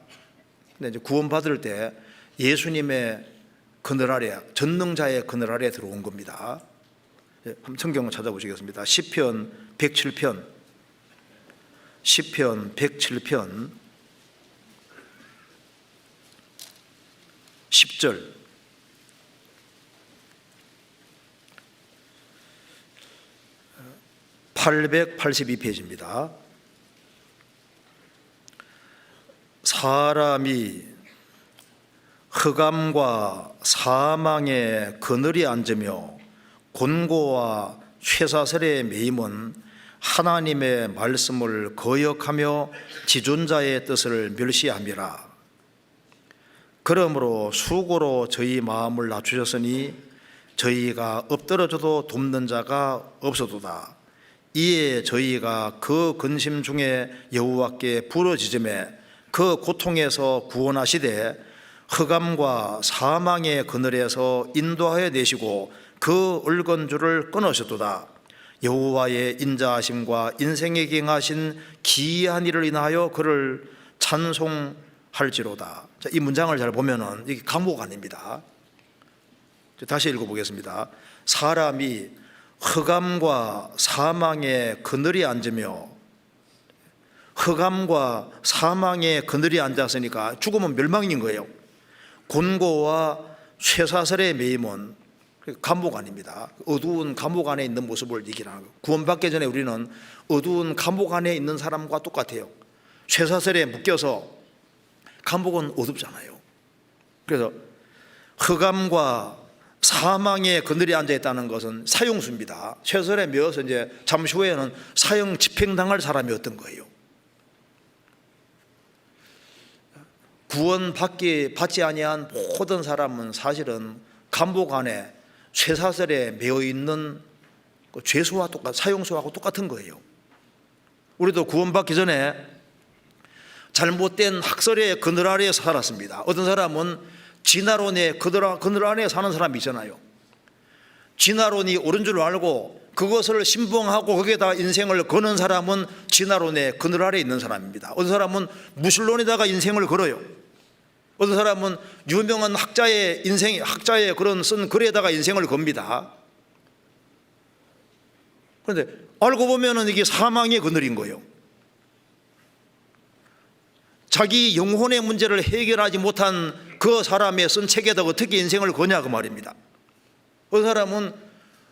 근데 이제 구원 받을 때 예수님의 그늘 아래, 전능자의 그늘 아래 들어온 겁니다. 한번 성경을 찾아보시겠습니다. 시편 107편, 시편 107편 10절. 882페이지입니다. 사람이 흑암과 사망의 그늘이 앉으며 곤고와 쇠사슬에 매임은 하나님의 말씀을 거역하며 지존자의 뜻을 멸시함이라. 그러므로 수고로 저희 마음을 낮추셨으니 저희가 엎드러져도 돕는 자가 없어도다. 이에 저희가 그 근심 중에 여호와께 부르짖음에 그 고통에서 구원하시되 흑암과 사망의 그늘에서 인도하여 내시고 그 울건줄을 끊으셨도다. 여호와의 인자하심과 인생에 경하신 기이한 일을 인하여 그를 찬송할지로다. 자, 이 문장을 잘 보면은 이게 감옥 아닙니다. 다시 읽어보겠습니다. 사람이 흑암과 사망의 그늘이 앉으며, 흑암과 사망의 그늘이 앉았으니까 죽으면 멸망인 거예요. 곤고와 쇠사슬의 매임은 감옥 아닙니다. 어두운 감옥 안에 있는 모습을 얘기하는 거예요. 구원받기 전에 우리는 어두운 감옥 안에 있는 사람과 똑같아요. 쇠사슬에 묶여서, 감옥은 어둡잖아요. 그래서 흑암과 사망의 그늘이 앉아 있다는 것은 사형수입니다. 쇠사슬에 매어서 이제 잠시 후에는 사형 집행당할 사람이었던 거예요. 구원받지 아니한 모든 사람은 사실은 감옥 안에 쇠사슬에 매어 있는 죄수와 사형수하고 똑같은 거예요. 우리도 구원받기 전에 잘못된 학설의 그늘 아래에 살았습니다. 어떤 사람은 진화론의 그늘 안에 사는 사람이 있잖아요. 진화론이 옳은 줄 알고 그것을 신봉하고 거기에다 인생을 거는 사람은 진화론의 그늘 아래에 있는 사람입니다. 어떤 사람은 무신론에다가 인생을 걸어요. 어떤 사람은 유명한 학자의 그런 쓴 글에다가 인생을 겁니다. 그런데 알고 보면은 이게 사망의 그늘인 거예요. 자기 영혼의 문제를 해결하지 못한 그 사람의 쓴 책에다 어떻게 인생을 거냐 그 말입니다. 그 사람은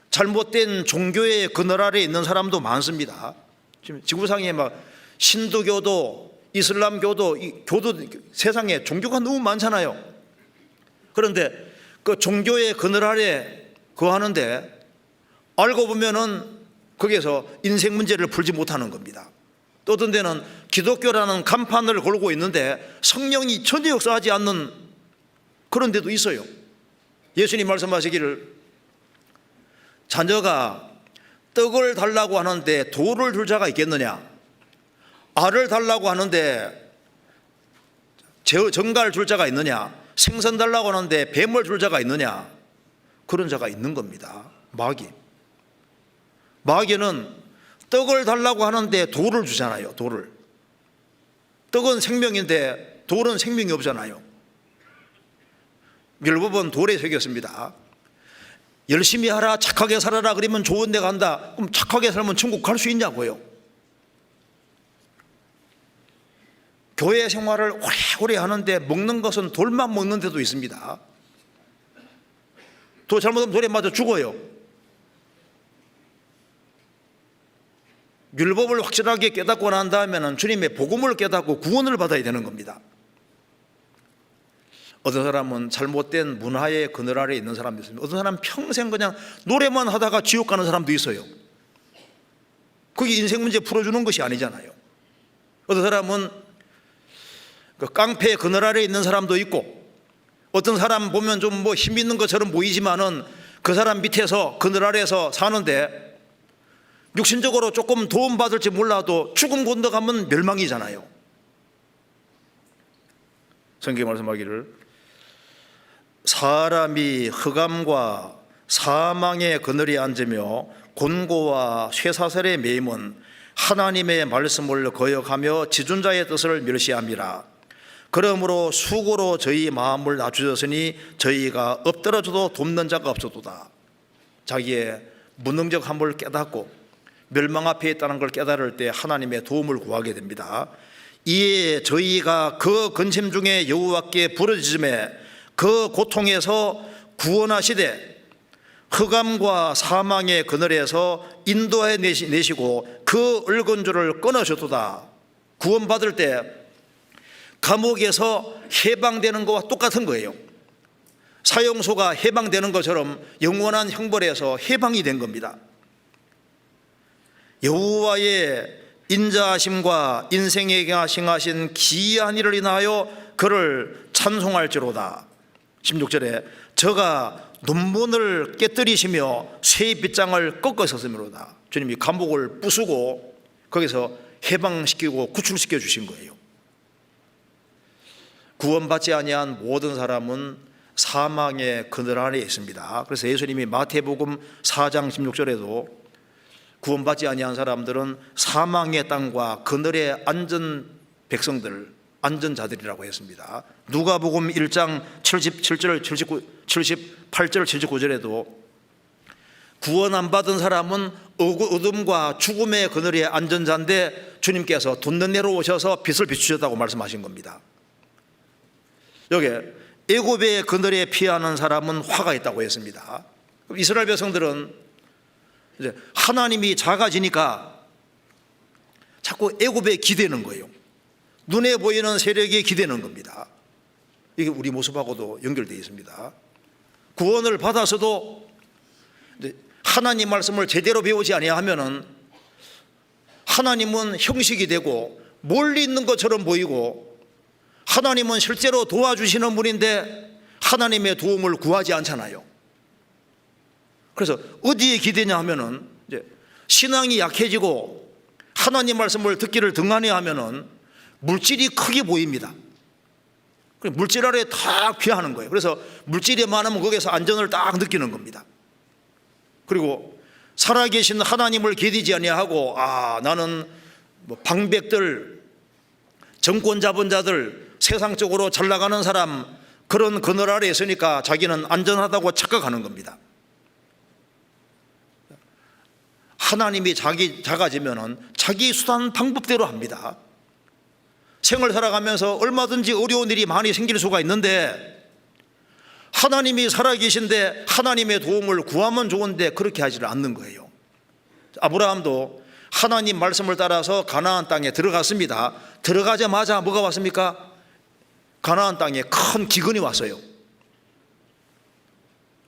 잘못된 종교의 그늘 아래에 있는 사람도 많습니다. 지금 지구상에 막 신두교도 이슬람교도 세상에 종교가 너무 많잖아요. 그런데 그 종교의 그늘 아래 거하는데 알고 보면은 거기에서 인생 문제를 풀지 못하는 겁니다. 또 어떤 데는 기독교라는 간판을 걸고 있는데 성령이 전혀 역사하지 않는 그런 데도 있어요. 예수님 말씀하시기를 자녀가 떡을 달라고 하는데 돌을 줄 자가 있겠느냐, 알을 달라고 하는데 정갈 줄 자가 있느냐, 생선 달라고 하는데 뱀을 줄 자가 있느냐. 그런 자가 있는 겁니다. 마귀는 떡을 달라고 하는데 돌을 주잖아요. 돌을. 떡은 생명인데 돌은 생명이 없잖아요. 율법은 돌에 새겼습니다. 열심히 하라, 착하게 살아라 그러면 좋은 데 간다. 그럼 착하게 살면 천국 갈 수 있냐고요. 교회 생활을 오래오래 하는데 먹는 것은 돌만 먹는 데도 있습니다. 돌 잘못하면 돌에 맞아 죽어요. 율법을 확실하게 깨닫고 난 다음에는 주님의 복음을 깨닫고 구원을 받아야 되는 겁니다. 어떤 사람은 잘못된 문화의 그늘 아래 있는 사람도 있습니다. 어떤 사람은 평생 그냥 노래만 하다가 지옥 가는 사람도 있어요. 그게 인생 문제 풀어주는 것이 아니잖아요. 어떤 사람은 그 깡패의 그늘 아래 있는 사람도 있고, 어떤 사람 보면 좀 뭐 힘 있는 것처럼 보이지만은 그 사람 밑에서 그늘 아래에서 사는데 육신적으로 조금 도움받을지 몰라도 죽음 건너가면 멸망이잖아요. 성경이 말씀하기를 사람이 흑암과 사망의 그늘에 앉으며 곤고와 쇠사슬의 매임은 하나님의 말씀을 거역하며 지존자의 뜻을 멸시함이라. 그러므로 수고로 저희 마음을 낮추셨으니 저희가 엎드러져도 돕는 자가 없어도다. 자기의 무능력함을 깨닫고 멸망 앞에 있다는 걸 깨달을 때 하나님의 도움을 구하게 됩니다. 이에 저희가 그 근심 중에 여호와께 부르짖음에 그 고통에서 구원하시되 흑암과 사망의 그늘에서 인도해 내시고 그 얼건줄을 끊으셨도다. 구원받을 때 감옥에서 해방되는 것과 똑같은 거예요. 사형소가 해방되는 것처럼 영원한 형벌에서 해방이 된 겁니다. 여호와의 인자하심과 인생에 행하신 기이한 일을 인하여 그를 찬송할지로다. 16절에 저가 논문을 깨뜨리시며 쇠 빗장을 꺾으셨으므로다. 주님이 감옥을 부수고 거기서 해방시키고 구출시켜 주신 거예요. 구원받지 아니한 모든 사람은 사망의 그늘 아래에 있습니다. 그래서 예수님이 마태복음 4장 16절에도 구원받지 아니한 사람들은 사망의 땅과 그늘에 앉은 백성들, 앉은 자들이라고 했습니다. 누가복음 1장 77절, 78절, 79절에도 구원 안 받은 사람은 어둠과 죽음의 그늘에 앉은 자인데 주님께서 돋는내로 오셔서 빛을 비추셨다고 말씀하신 겁니다. 여기 애굽의 그늘에 피하는 사람은 화가 있다고 했습니다. 이스라엘 백성들은 이제 하나님이 작아지니까 자꾸 애굽에 기대는 거예요. 눈에 보이는 세력에 기대는 겁니다. 이게 우리 모습하고도 연결되어 있습니다. 구원을 받아서도 하나님 말씀을 제대로 배우지 아니하면은 하나님은 형식이 되고 멀리 있는 것처럼 보이고 하나님은 실제로 도와주시는 분인데 하나님의 도움을 구하지 않잖아요. 그래서 어디에 기대냐 하면은 이제 신앙이 약해지고 하나님 말씀을 듣기를 등한히 하면은 물질이 크게 보입니다. 물질 아래 딱 피하는 거예요. 그래서 물질이 많으면 거기서 안전을 딱 느끼는 겁니다. 그리고 살아계신 하나님을 기대지 아니하고 나는 뭐 방백들, 정권 잡은 자들, 세상적으로 잘 나가는 사람 그런 그늘 아래에 있으니까 자기는 안전하다고 착각하는 겁니다. 하나님이 작아지면은 자기 수단 방법대로 합니다. 생을 살아가면서 얼마든지 어려운 일이 많이 생길 수가 있는데 하나님이 살아계신데 하나님의 도움을 구하면 좋은데 그렇게 하지를 않는 거예요. 아브라함도 하나님 말씀을 따라서 가나안 땅에 들어갔습니다. 들어가자마자 뭐가 왔습니까? 가나안 땅에 큰 기근이 왔어요.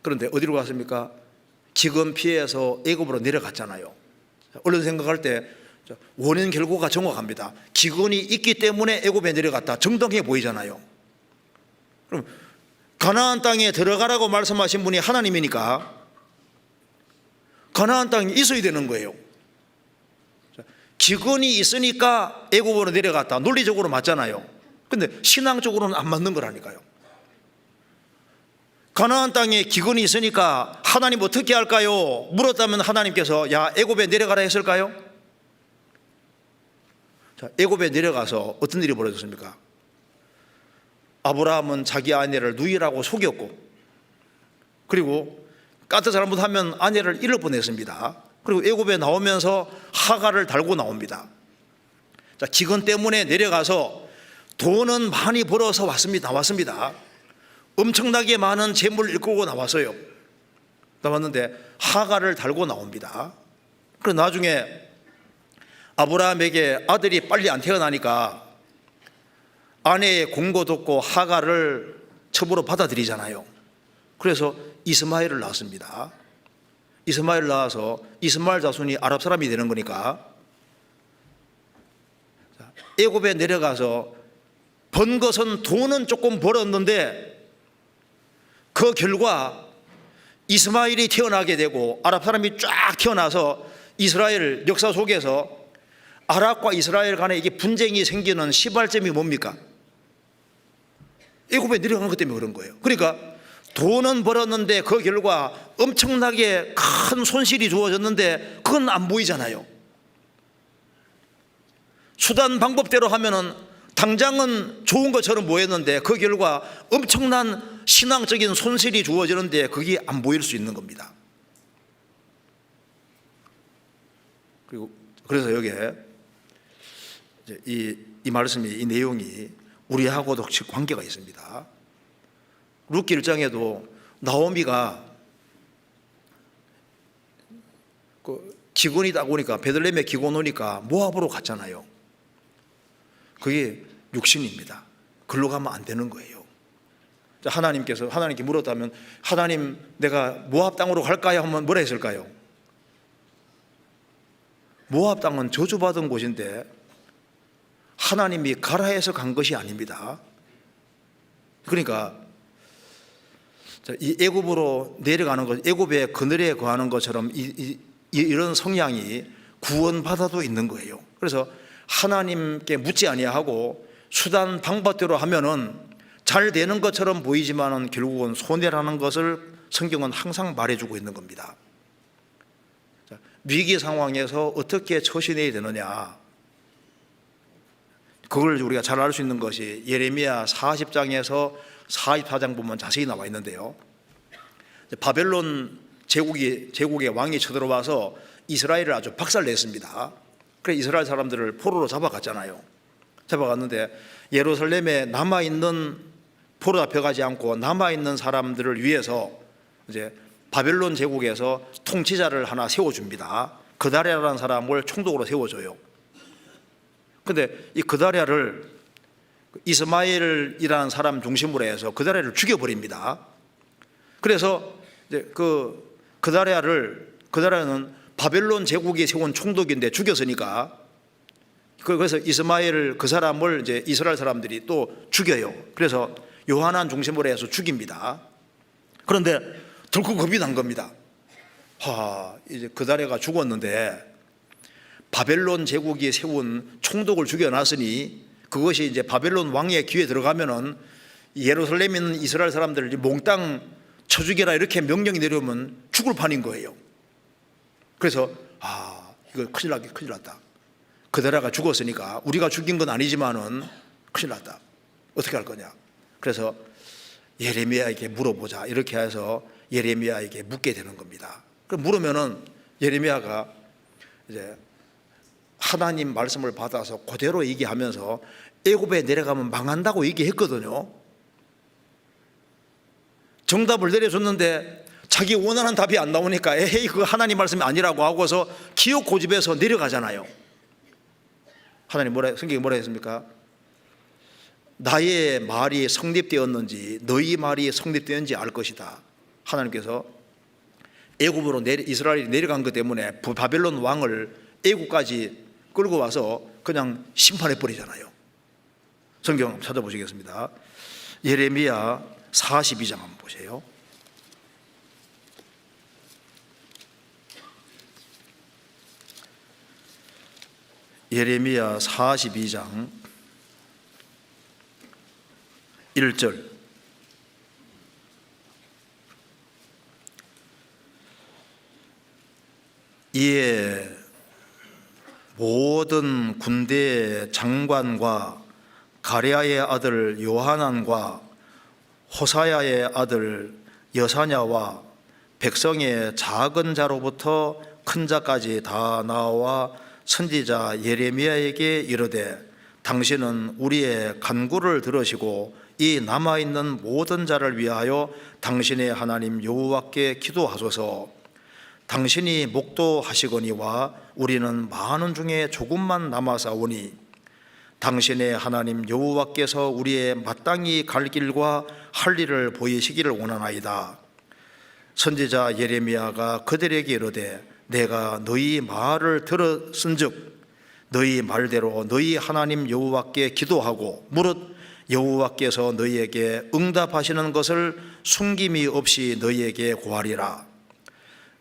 그런데 어디로 갔습니까? 기근 피해서 애굽으로 내려갔잖아요. 얼른 생각할 때 원인 결과가 정확합니다. 기근이 있기 때문에 애굽에 내려갔다. 정당해 보이잖아요. 그럼 가나안 땅에 들어가라고 말씀하신 분이 하나님이니까 가나안 땅에 있어야 되는 거예요. 기근이 있으니까 애굽으로 내려갔다. 논리적으로 맞잖아요. 근데 신앙적으로는 안 맞는 거라니까요. 가나안 땅에 기근이 있으니까 하나님 어떻게 할까요? 물었다면 하나님께서 야 애굽에 내려가라 했을까요? 자, 애굽에 내려가서 어떤 일이 벌어졌습니까? 아브라함은 자기 아내를 누이라고 속였고 그리고 까딱 잘못하면 아내를 잃어보냈습니다. 그리고 애굽에 나오면서 하가를 달고 나옵니다. 자, 기근 때문에 내려가서 돈은 많이 벌어서 나왔습니다. 엄청나게 많은 재물을 이끌고 나왔는데 하가를 달고 나옵니다. 그래서 나중에 아브라함에게 아들이 빨리 안 태어나니까 아내의 공고 듣고 하가를 첩으로 받아들이잖아요. 그래서 이스마엘을 낳았습니다. 이스마엘을 낳아서 이스마엘 자손이 아랍 사람이 되는 거니까 애굽에 내려가서 번 것은 돈은 조금 벌었는데 그 결과 이스마엘이 태어나게 되고 아랍 사람이 쫙 태어나서 이스라엘 역사 속에서 아랍과 이스라엘 간에 이게 분쟁이 생기는 시발점이 뭡니까? 애굽에 내려간 것 때문에 그런 거예요. 그러니까 돈은 벌었는데 그 결과 엄청나게 큰 손실이 주어졌는데 그건 안 보이잖아요. 수단 방법대로 하면은 당장은 좋은 것처럼 보였는데 그 결과 엄청난 신앙적인 손실이 주어지는데 그게 안 보일 수 있는 겁니다. 그래서 여기에 이 말씀이, 이 내용이 우리하고도 관계가 있습니다. 룻기 1장에도 나오미가 기근이다 보니까 베들레헴에 기근 오니까 모압으로 갔잖아요. 그게 육신입니다. 글로 가면 안 되는 거예요. 하나님께 물었다면 하나님 내가 모압 땅으로 갈까요? 하면 뭐라 했을까요? 모압 땅은 저주받은 곳인데 하나님이 가라 해서 간 것이 아닙니다. 그러니까 이 애굽으로 내려가는 것, 애굽에 그늘에 거하는 것처럼 이런 성향이 구원받아도 있는 거예요. 그래서 하나님께 묻지 아니하고 수단 방법대로 하면은 잘 되는 것처럼 보이지만은 결국은 손해라는 것을 성경은 항상 말해주고 있는 겁니다. 위기 상황에서 어떻게 처신해야 되느냐, 그걸 우리가 잘 알 수 있는 것이 예레미야 40장에서 44장 보면 자세히 나와 있는데요. 바벨론 제국의 왕이 쳐들어와서 이스라엘을 아주 박살냈습니다. 그래서 이스라엘 사람들을 포로로 잡아갔잖아요. 잡아갔는데 예루살렘에 남아있는, 포로 잡혀가지 않고 남아있는 사람들을 위해서 이제 바벨론 제국에서 통치자를 하나 세워줍니다. 그다랴라는 사람을 총독으로 세워줘요. 근데 이 그다랴를 이스마엘이라는 사람 중심으로 해서 그다랴를 죽여버립니다. 그래서 이제 그다랴는 바벨론 제국이 세운 총독인데 죽였으니까, 그래서 이스마엘 그 사람을 이제 이스라엘 사람들이 또 죽여요. 그래서 요하난 중심으로 해서 죽입니다. 그런데 덜컥 겁이 난 겁니다. 이제 그다랴가 죽었는데 바벨론 제국이 세운 총독을 죽여놨으니 그것이 이제 바벨론 왕의 귀에 들어가면은 예루살렘에 있는 이스라엘 사람들을 몽땅 쳐 죽여라 이렇게 명령이 내려오면 죽을 판인 거예요. 그래서 이거 큰일 났다. 그다랴가 죽었으니까 우리가 죽인 건 아니지만은 큰일 났다. 어떻게 할 거냐. 그래서 예레미야에게 물어보자 이렇게 해서 예레미야에게 묻게 되는 겁니다. 그럼 물으면은 예레미야가 이제 하나님 말씀을 받아서 그대로 얘기하면서 애굽에 내려가면 망한다고 얘기했거든요. 정답을 내려줬는데 자기 원하는 답이 안 나오니까 에헤이 그거 하나님 말씀이 아니라고 하고서 기억 고집해서 내려가잖아요. 성경이 뭐라 했습니까? 나의 말이 성립되었는지 너희 말이 성립되었는지 알 것이다. 하나님께서 애굽으로 이스라엘이 내려간 것 때문에 바벨론 왕을 애굽까지 끌고 와서 그냥 심판해 버리잖아요. 성경 찾아보시겠습니다. 예레미야 42장 한번 보세요. 예레미야 42장 1절. 이에 모든 군대의 장관과 가랴의 아들 요하난과 호사야의 아들 여사냐와 백성의 작은 자로부터 큰 자까지 다 나와 선지자 예레미야에게 이르되 당신은 우리의 간구를 들으시고 이 남아있는 모든 자를 위하여 당신의 하나님 여호와께 기도하소서. 당신이 목도하시거니와 우리는 많은 중에 조금만 남아사오니 당신의 하나님 여호와께서 우리의 마땅히 갈 길과 할 일을 보이시기를 원하나이다. 선지자 예레미야가 그들에게 이르되 내가 너희 말을 들었은즉 너희 말대로 너희 하나님 여호와께 기도하고 무릇 여호와께서 너희에게 응답하시는 것을 숨김이 없이 너희에게 구하리라.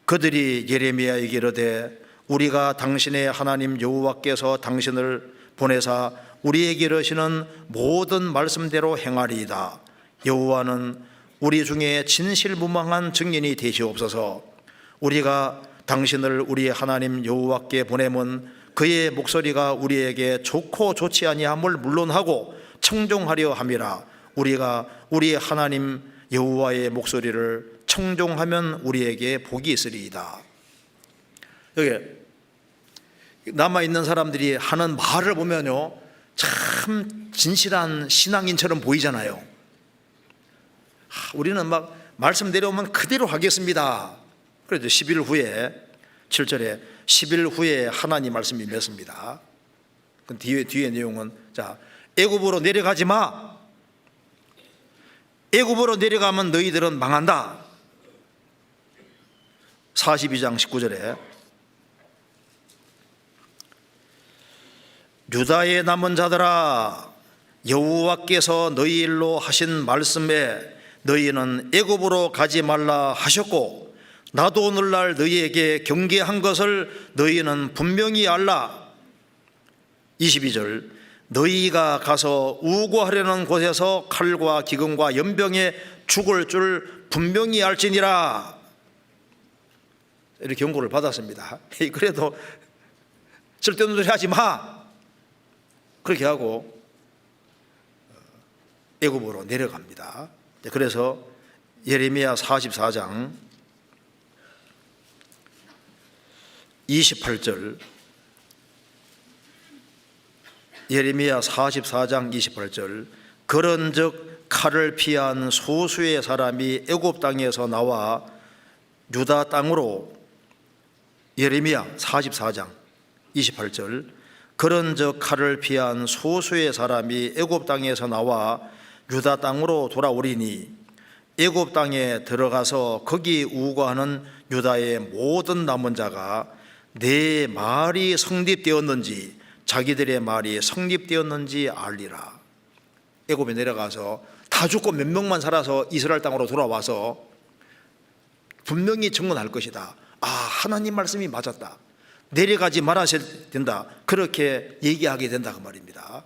그들이 예레미야에게 이르되 우리가 당신의 하나님 여호와께서 당신을 보내사 우리에게 이르시는 모든 말씀대로 행하리이다. 여호와는 우리 중에 진실무망한 증인이 되시옵소서. 우리가 당신을 우리 하나님 여호와께 보내면 그의 목소리가 우리에게 좋고 좋지 아니함을 물론하고 청종하려 함이라. 우리가 우리 하나님 여호와의 목소리를 청종하면 우리에게 복이 있으리이다. 여기 남아있는 사람들이 하는 말을 보면요, 참 진실한 신앙인처럼 보이잖아요. 우리는 막 말씀 내려오면 그대로 하겠습니다. 그래도 10일 후에 7절에 10일 후에 하나님 말씀이 맺습니다. 그 뒤에 내용은 자, 애굽으로 내려가지 마. 애굽으로 내려가면 너희들은 망한다. 42장 19절에 유다의 남은 자들아, 여호와께서 너희 일로 하신 말씀에 너희는 애굽으로 가지 말라 하셨고 나도 오늘날 너희에게 경계한 것을 너희는 분명히 알라. 22절 너희가 가서 우고하려는 곳에서 칼과 기근과 연병에 죽을 줄 분명히 알지니라. 이렇게 경고를 받았습니다. 그래도 쓸데없는 소리 하지 마. 그렇게 하고 애굽으로 내려갑니다. 그래서 예레미야 44장 28절, 예레미야 44장 28절 그런즉 칼을 피한 소수의 사람이 애굽 땅에서 나와 유다 땅으로, 예레미야 44장 28절 그런즉 칼을 피한 소수의 사람이 애굽 땅에서 나와 유다 땅으로 돌아오리니 애굽 땅에 들어가서 거기 우거하는 유다의 모든 남은 자가 내 말이 성립되었는지 자기들의 말이 성립되었는지 알리라. 애굽에 내려가서 다 죽고 몇 명만 살아서 이스라엘 땅으로 돌아와서 분명히 증언할 것이다. 아, 하나님 말씀이 맞았다. 내려가지 말아야 된다. 그렇게 얘기하게 된다 그 말입니다.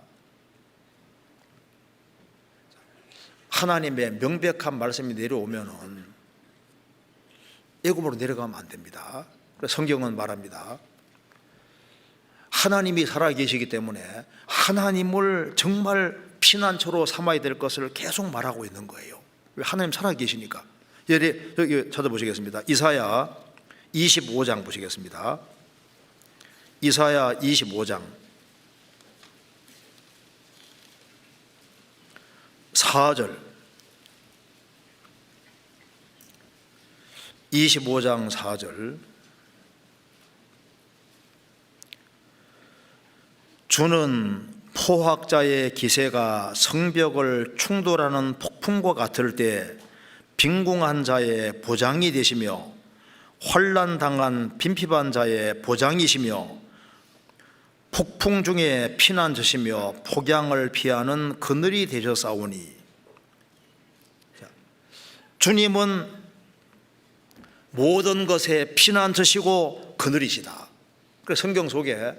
하나님의 명백한 말씀이 내려오면은 애굽으로 내려가면 안 됩니다. 그래서 성경은 말합니다. 하나님이 살아계시기 때문에 하나님을 정말 피난처로 삼아야 될 것을 계속 말하고 있는 거예요. 왜? 하나님 살아계시니까. 여기 찾아보시겠습니다. 이사야 25장 보시겠습니다. 이사야 25장 4절, 25장 4절 주는 포학자의 기세가 성벽을 충돌하는 폭풍과 같을 때 빈궁한 자의 보장이 되시며 환난당한 빈핍한 자의 보장이시며 폭풍 중에 피난처시며 폭양을 피하는 그늘이 되셨사오니. 주님은 모든 것에 피난처시고 그늘이시다. 그래서 성경 속에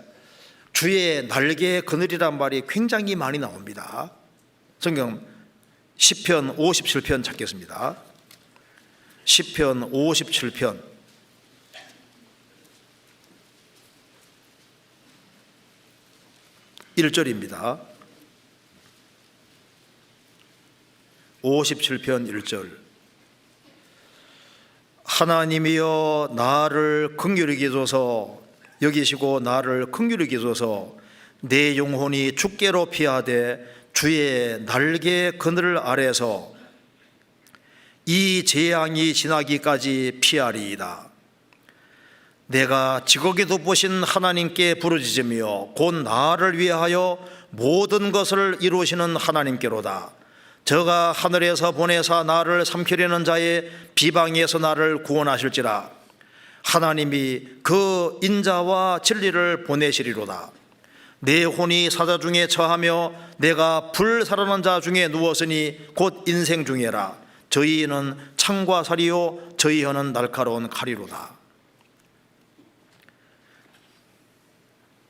주의 날개의 그늘이란 말이 굉장히 많이 나옵니다. 성경 시편 57편 찾겠습니다. 시편 57편 1절입니다. 57편 1절 하나님이여 나를 긍휼히 여기소서, 여기시고 나를 긍휼히 여기소서. 내 영혼이 주께로 피하되 주의 날개 그늘 아래서 이 재앙이 지나기까지 피하리이다. 내가 지극히 돋보신 하나님께 부르짖으며 곧 나를 위하여 모든 것을 이루시는 하나님께로다. 저가 하늘에서 보내사 나를 삼키려는 자의 비방에서 나를 구원하실지라. 하나님이 그 인자와 진리를 보내시리로다. 내 혼이 사자 중에 처하며 내가 불살아난 자 중에 누웠으니 곧 인생 중에라. 저희는 창과 살이요 저희 혀는 날카로운 칼이로다.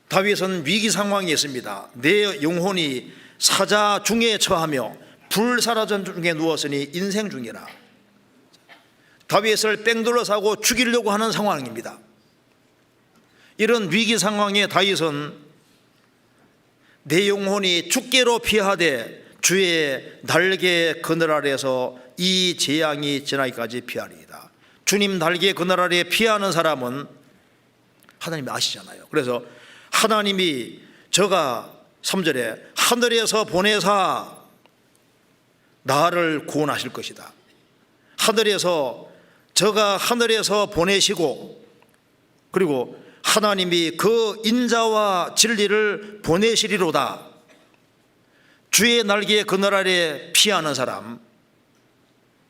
다윗은 위기 상황이 있습니다. 내 영혼이 사자 중에 처하며 불사라전 중에 누웠으니 인생 중이라. 다윗을 뺑돌려사고 죽이려고 하는 상황입니다. 이런 위기 상황에 다윗은 내 영혼이 죽게로 피하되 주의 날개 그늘 아래서 이 재앙이 지나기까지 피하리이다. 주님 날개 그늘 아래 피하는 사람은 하나님이 아시잖아요. 그래서 하나님이 저가 3절에 하늘에서 보내사 나를 구원하실 것이다. 저가 하늘에서 보내시고, 그리고 하나님이 그 인자와 진리를 보내시리로다. 주의 날개 그늘 아래 피하는 사람,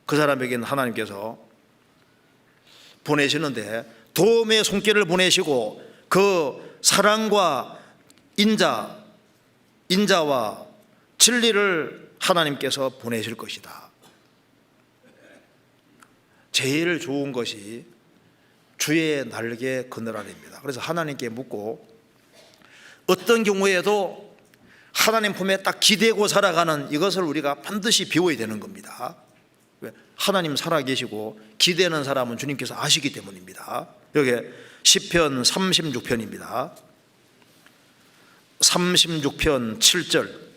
그 사람에게는 하나님께서 보내시는데 도움의 손길을 보내시고 그 사랑과 인자와 진리를 하나님께서 보내실 것이다. 제일 좋은 것이 주의 날개 그늘 아래입니다. 그래서 하나님께 묻고 어떤 경우에도 하나님 품에 딱 기대고 살아가는 이것을 우리가 반드시 배워야 되는 겁니다. 왜? 하나님 살아계시고 기대는 사람은 주님께서 아시기 때문입니다. 여기 시편 36편입니다. 36편 7절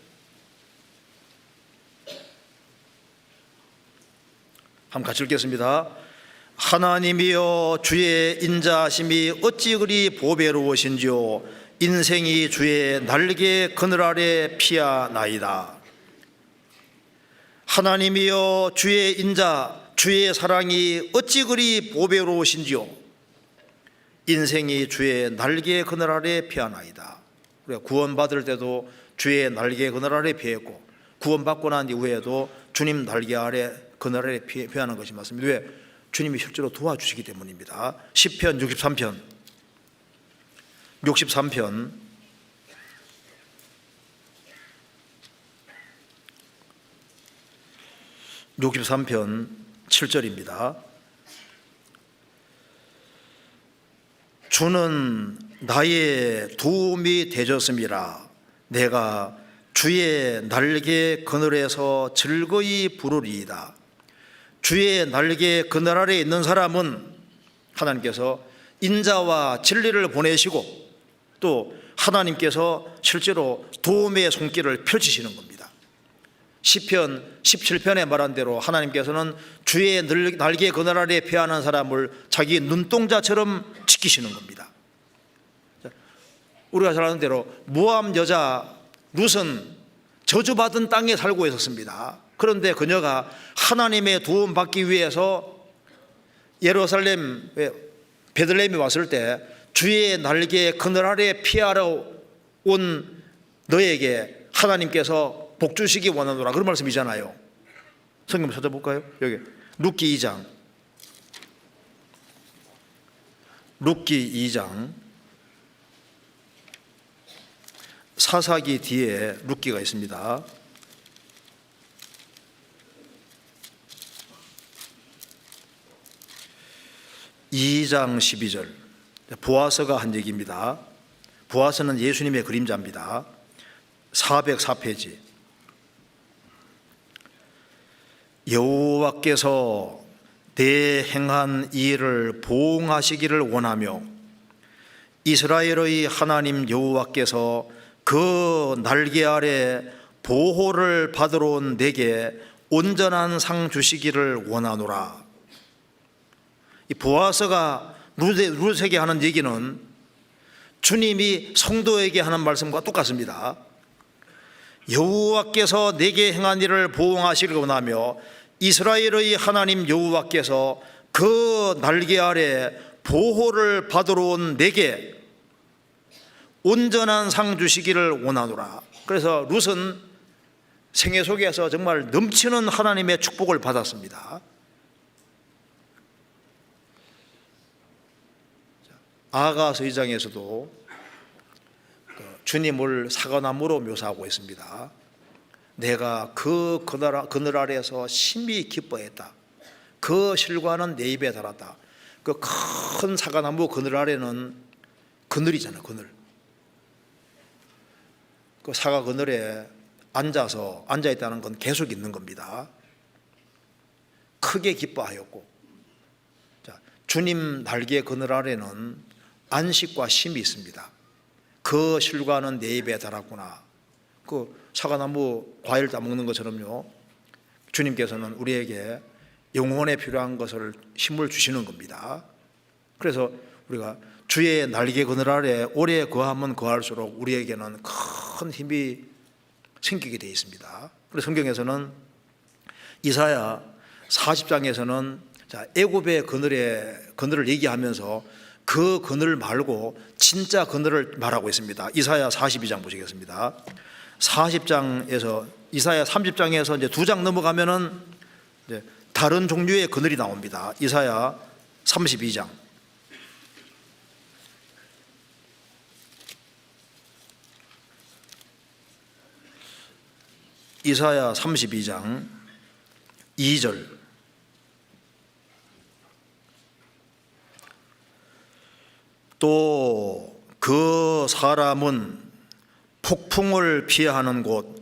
한번 같이 읽겠습니다. 하나님이여 주의 인자하심이 어찌 그리 보배로우신지요 인생이 주의 날개 그늘 아래 피하나이다. 하나님이여 주의 인자 주의 사랑이 어찌 그리 보배로우신지요 인생이 주의 날개 그늘 아래 피하나이다. 우리가 구원받을 때도 주의 날개 그늘 아래 피했고 구원받고 난 이후에도 주님 날개 아래 그늘 아래 피하는 것이 맞습니다. 왜? 주님이 실제로 도와주시기 때문입니다. 시편 63편 7절입니다. 주는 나의 도움이 되셨음이라. 내가 주의 날개 그늘에서 즐거이 부르리이다. 주의 날개 그늘 아래 있는 사람은 하나님께서 인자와 진리를 보내시고 또 하나님께서 실제로 도움의 손길을 펼치시는 겁니다. 시편 17편에 말한 대로 하나님께서는 주의 날개 그늘 아래 피하는 사람을 자기 눈동자처럼 지키시는 겁니다. 우리가 잘 아는 대로 모압 여자 룻은 저주받은 땅에 살고 있었습니다. 그런데 그녀가 하나님의 도움 받기 위해서 예루살렘 베들레헴에 왔을 때 주의 날개 그늘 아래 피하러 온 너에게 하나님께서 복 주시기 원하노라 그런 말씀이잖아요. 성경 찾아볼까요? 여기 룻기 2장 사사기 뒤에 룻기가 있습니다. 2장 12절 보아스가 한 얘기입니다. 보아스는 예수님의 그림자입니다. 404페이지 여호와께서 내 행한 일을 보응하시기를 원하며 이스라엘의 하나님 여호와께서 그 날개 아래 보호를 받으러 온 내게 온전한 상 주시기를 원하노라. 이 보아스가 룻에게 하는 얘기는 주님이 성도에게 하는 말씀과 똑같습니다. 여호와께서 내게 행한 일을 보응하시기를 원하며 이스라엘의 하나님 여호와께서 그 날개 아래 보호를 받으러 온 내게 온전한 상 주시기를 원하노라. 그래서 룻은 생애 속에서 정말 넘치는 하나님의 축복을 받았습니다. 아가서 2장에서도 주님을 사과나무로 묘사하고 있습니다. 내가 그 그늘 아래에서 심히 기뻐했다. 그 실과는 내 입에 달았다. 그 큰 사과나무 그늘 아래는 그늘이잖아요. 그늘. 그 사과 그늘에 앉아 있다는 건 계속 있는 겁니다. 크게 기뻐하였고, 자, 주님 날개 그늘 아래는 안식과 쉼이 있습니다. 그 실과는 내 입에 달았구나. 그 사과나무 과일 따먹는 것처럼요, 주님께서는 우리에게 영혼에 필요한 것을 힘을 주시는 겁니다. 그래서 우리가 주의 날개 그늘 아래 오래 거하면 거할수록 우리에게는 큰 힘이 생기게 되어 있습니다. 그래서 성경에서는 이사야 40장에서는 애굽의 그늘을 얘기하면서 그 그늘 말고 진짜 그늘을 말하고 있습니다. 이사야 42장 보시겠습니다. 40장에서 이사야 30장에서 이제 2장 넘어가면은 이제 다른 종류의 그늘이 나옵니다. 이사야 32장. 이사야 32장 2절. 또 그 사람은 폭풍을 피하는 곳,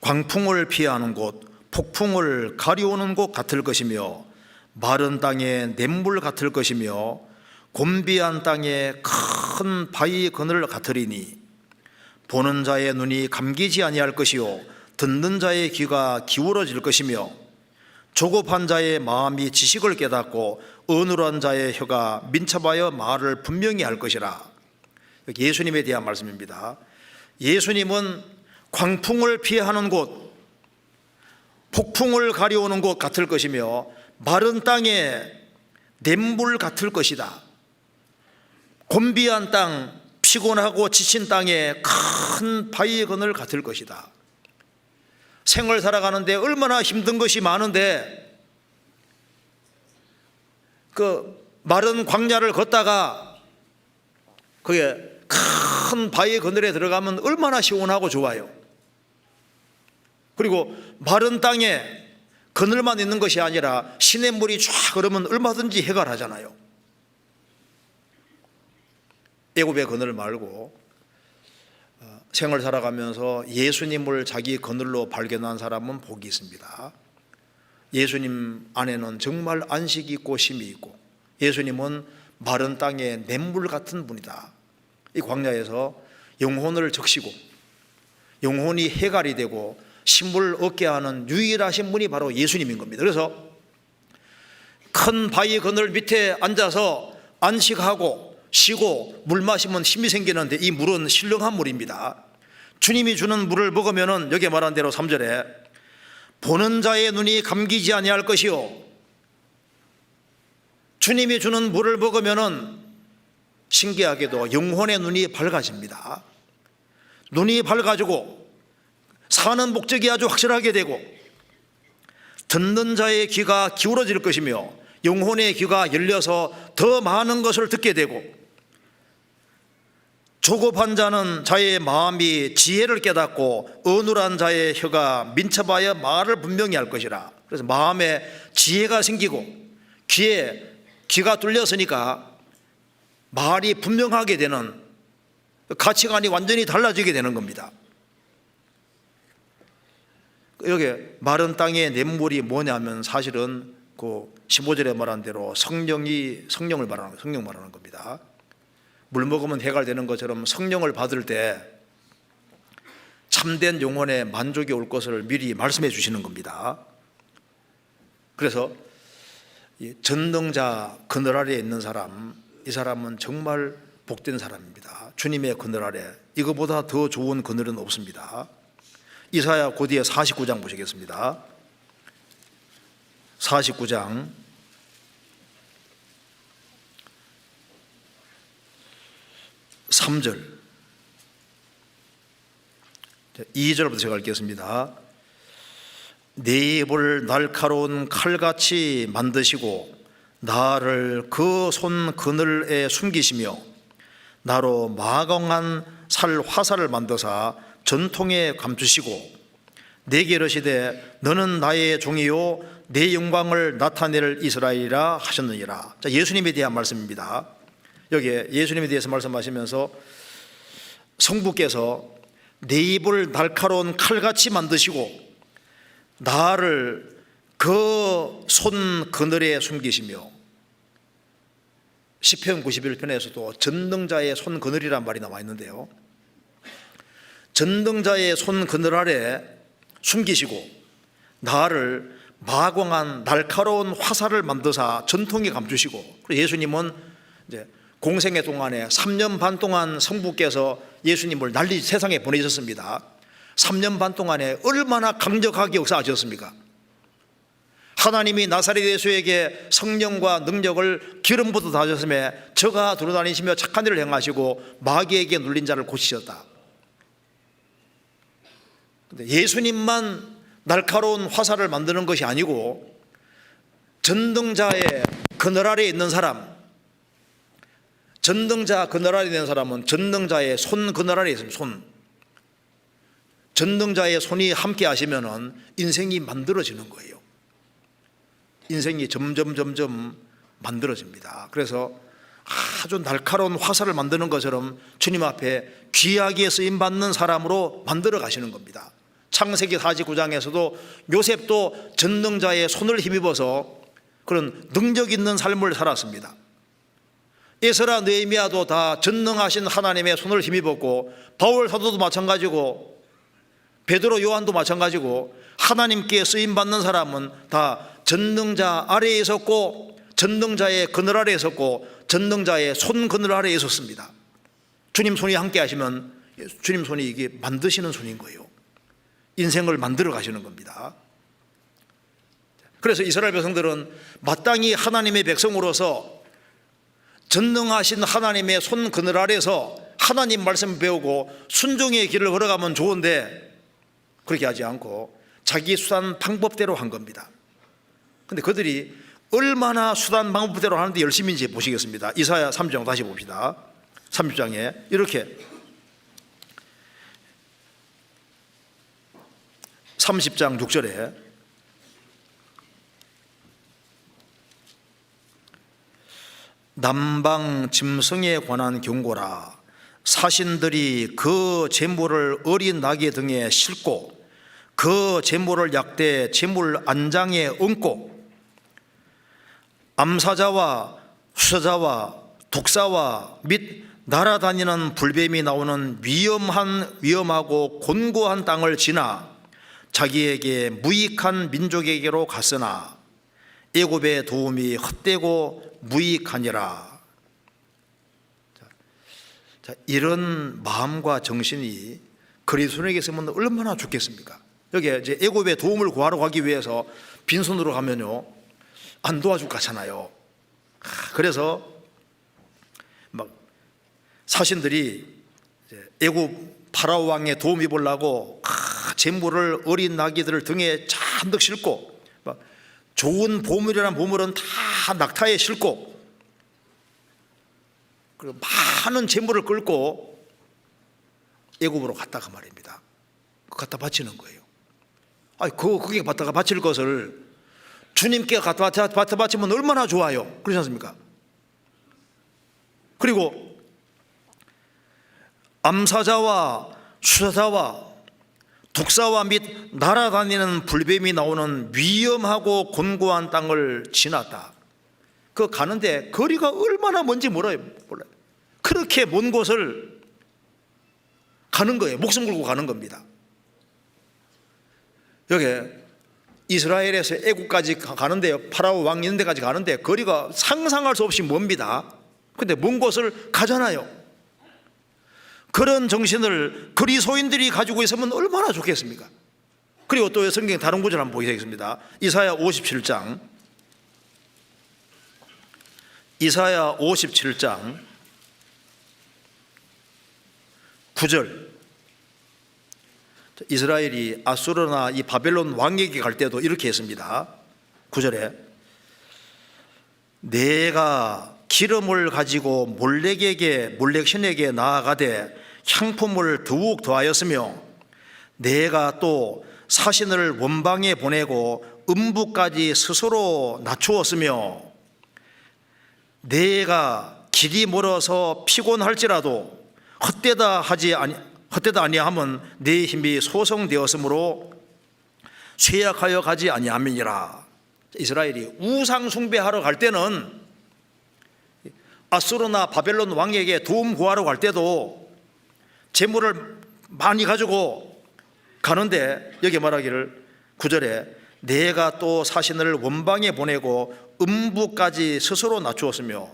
광풍을 피하는 곳, 폭풍을 가리우는 곳 같을 것이며 마른 땅에 냇물 같을 것이며 곤비한 땅에 큰 바위 그늘 같으리니 보는 자의 눈이 감기지 아니할 것이요 듣는 자의 귀가 기울어질 것이며 조급한 자의 마음이 지식을 깨닫고 어눌한 자의 혀가 민첩하여 말을 분명히 할 것이라. 예수님에 대한 말씀입니다. 예수님은 광풍을 피하는 곳, 폭풍을 가려오는 곳 같을 것이며 마른 땅에 냇물 같을 것이다. 곤비한 땅, 피곤하고 지친 땅에 큰 바위 그늘 같을 것이다. 생을 살아가는데 얼마나 힘든 것이 많은데 그 마른 광야를 걷다가 그게 큰 바위 그늘에 들어가면 얼마나 시원하고 좋아요. 그리고 마른 땅에 그늘만 있는 것이 아니라 시냇물이 쫙 흐르면 얼마든지 해결하잖아요. 애굽의 그늘 말고 생을 살아가면서 예수님을 자기 그늘로 발견한 사람은 복이 있습니다. 예수님 안에는 정말 안식이 있고 쉼이 있고 예수님은 마른 땅에 냇물 같은 분이다. 이 광야에서 영혼을 적시고 영혼이 해갈이 되고 쉼을 얻게 하는 유일하신 분이 바로 예수님인 겁니다. 그래서 큰 바위 그늘 밑에 앉아서 안식하고 쉬고 물 마시면 힘이 생기는데 이 물은 신령한 물입니다. 주님이 주는 물을 먹으면은 여기 말한 대로 3절에 보는 자의 눈이 감기지 아니할 것이요. 주님이 주는 물을 먹으면은 신기하게도 영혼의 눈이 밝아집니다. 눈이 밝아지고 사는 목적이 아주 확실하게 되고 듣는 자의 귀가 기울어질 것이며 영혼의 귀가 열려서 더 많은 것을 듣게 되고 조급한 자는 자의 마음이 지혜를 깨닫고 어눌한 자의 혀가 민첩하여 말을 분명히 할 것이라. 그래서 마음에 지혜가 생기고 귀가 뚫렸으니까 말이 분명하게 되는 가치관이 완전히 달라지게 되는 겁니다. 여기 마른 땅의 냇물이 뭐냐면 사실은 그 15절에 말한 대로 성령을 말하는 겁니다. 물 먹으면 해갈되는 것처럼 성령을 받을 때 참된 영혼의 만족이 올 것을 미리 말씀해 주시는 겁니다. 그래서 전능자 그늘 아래에 있는 사람, 이 사람은 정말 복된 사람입니다. 주님의 그늘 아래 이거보다 더 좋은 그늘은 없습니다. 이사야 그 뒤에 49장 보시겠습니다. 49장 3절, 2절부터 제가 읽겠습니다. 내 입을 날카로운 칼같이 만드시고 나를 그 손 그늘에 숨기시며 나로 마광한 살 화살을 만드사 전통에 감추시고 내게 이르시되 너는 나의 종이요 내 영광을 나타낼 이스라엘이라 하셨느니라. 자, 예수님에 대한 말씀입니다. 여기에 예수님에 대해서 말씀하시면서 성부께서 내 입을 날카로운 칼같이 만드시고 나를 그 손 그늘에 숨기시며, 시편 91편에서도 전능자의 손 그늘이란 말이 나와 있는데요, 전능자의 손 그늘 아래 숨기시고 나를 마광한 날카로운 화살을 만드사 전통에 감추시고, 예수님은 이제 공생애 동안에 3년 반 동안 성부께서 예수님을 нал리 세상에 보내셨습니다. 3년 반 동안에 얼마나 강력하게 역사하셨습니까? 하나님이 나사렛 예수에게 성령과 능력을 기름 부어 다하셨음에 저가 돌아다니시며 착한 일을 행하시고 마귀에게 눌린 자를 고치셨다. 근데 예수님만 날카로운 화살을 만드는 것이 아니고 전능자의 그늘 아래에 있는 사람, 전능자 그늘 아래에 있는 사람은 전능자의 손 그늘 아래에 있습니다. 손, 전능자의 손이 함께 하시면은 인생이 만들어지는 거예요. 인생이 점점 만들어집니다. 그래서 아주 날카로운 화살을 만드는 것처럼 주님 앞에 귀하게 쓰임받는 사람으로 만들어 가시는 겁니다. 창세기 49장에서도 요셉도 전능자의 손을 힘입어서 그런 능력 있는 삶을 살았습니다. 에스라 느헤미야도 다 전능하신 하나님의 손을 힘입었고, 바울 사도도 마찬가지고, 베드로 요한도 마찬가지고, 하나님께 쓰임받는 사람은 다 전능자 아래에 있었고, 전능자의 그늘 아래에 있었고, 전능자의 손 그늘 아래에 있었습니다. 주님 손이 함께 하시면 주님 손이 이게 만드시는 손인 거예요. 인생을 만들어 가시는 겁니다. 그래서 이스라엘 백성들은 마땅히 하나님의 백성으로서 전능하신 하나님의 손 그늘 아래서 하나님 말씀 배우고 순종의 길을 걸어가면 좋은데, 그렇게 하지 않고 자기 수단 방법대로 한 겁니다. 근데 그들이 얼마나 수단 방법대로 하는데 열심인지 보시겠습니다. 이사야 30장 다시 봅시다. 30장에 이렇게 30장 6절에 남방 짐승에 관한 경고라. 사신들이 그 제물을 어린 나귀 등에 싣고 그 제물을 약대 제물 안장에 얹고 암사자와 수사자와 독사와 및 날아다니는 불뱀이 나오는 위험하고 곤고한 땅을 지나 자기에게 무익한 민족에게로 갔으나 애굽의 도움이 헛되고 무익하니라. 자, 이런 마음과 정신이 그리스도인에게 있으면 얼마나 좋겠습니까? 여기 이제 애굽의 도움을 구하러 가기 위해서 빈손으로 가면요 안 도와줄 것 같잖아요. 그래서 막 사신들이 애굽 파라오 왕의 도움 입으려고 제물을 어린 나귀들을 등에 잔뜩 싣고 막 좋은 보물이란 보물은 다 낙타에 싣고 그리고 많은 제물을 끌고 애굽으로 갔다가 말입니다. 갖다 바치는 거예요. 거기에 갖다가 바칠 것을 주님께 갖다 바치면 얼마나 좋아요. 그렇지 않습니까? 그리고 암사자와 수사자와 독사와 및 날아다니는 불뱀이 나오는 위험하고 곤고한 땅을 지났다. 그 가는데 거리가 얼마나 먼지 몰라요. 그렇게 먼 곳을 가는 거예요. 목숨 걸고 가는 겁니다. 여기 이스라엘에서 애국까지 가는데요, 파라오 왕 있는 데까지 가는데 거리가 상상할 수 없이 멉니다. 근데 먼 곳을 가잖아요. 그런 정신을 그리스도인들이 가지고 있으면 얼마나 좋겠습니까? 그리고 또 성경 다른 구절 한번 보시겠습니다. 이사야 57장, 이사야 57장 9절, 이스라엘이 아수르나 이 바벨론 왕에게 갈 때도 이렇게 했습니다. 9절에 내가 기름을 가지고 몰렉 신에게 나아가되 향품을 더욱 더하였으며 내가 또 사신을 원방에 보내고 음부까지 스스로 낮추었으며 내가 길이 멀어서 피곤할지라도 헛되다 아니하면 내 힘이 소성되었으므로 쇠약하여 가지 아니함이니라. 이스라엘이 우상 숭배하러 갈 때는, 아수르나 바벨론 왕에게 도움 구하러 갈 때도 재물을 많이 가지고 가는데, 여기 말하기를 9절에 내가 또 사신을 원방에 보내고 음부까지 스스로 낮추었으며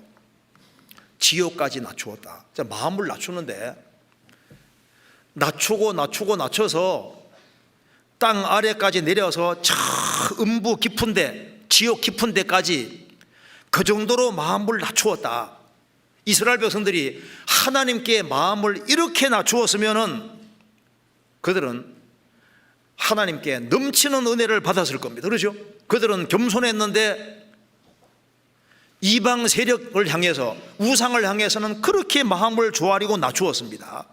지옥까지 낮추었다. 마음을 낮추는데, 낮춰서 땅 아래까지 내려서 저 음부 깊은 데, 지옥 깊은 데까지 그 정도로 마음을 낮추었다. 이스라엘 백성들이 하나님께 마음을 이렇게 낮추었으면은 그들은 하나님께 넘치는 은혜를 받았을 겁니다. 그렇죠? 그들은 겸손했는데 이방 세력을 향해서, 우상을 향해서는 그렇게 마음을 조아리고 낮추었습니다.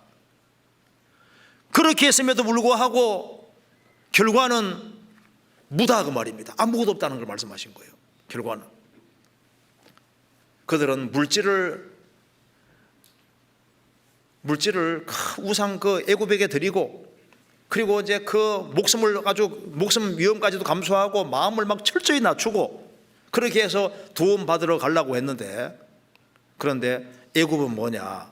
그렇게 했음에도 불구하고 결과는 무다, 그 말입니다. 아무것도 없다는 걸 말씀하신 거예요. 결과는 그들은 물질을 우상 그 애굽에게 드리고, 그리고 이제 그 목숨 위험까지도 감수하고 마음을 막 철저히 낮추고 그렇게 해서 도움 받으러 가려고 했는데, 그런데 애굽은 뭐냐?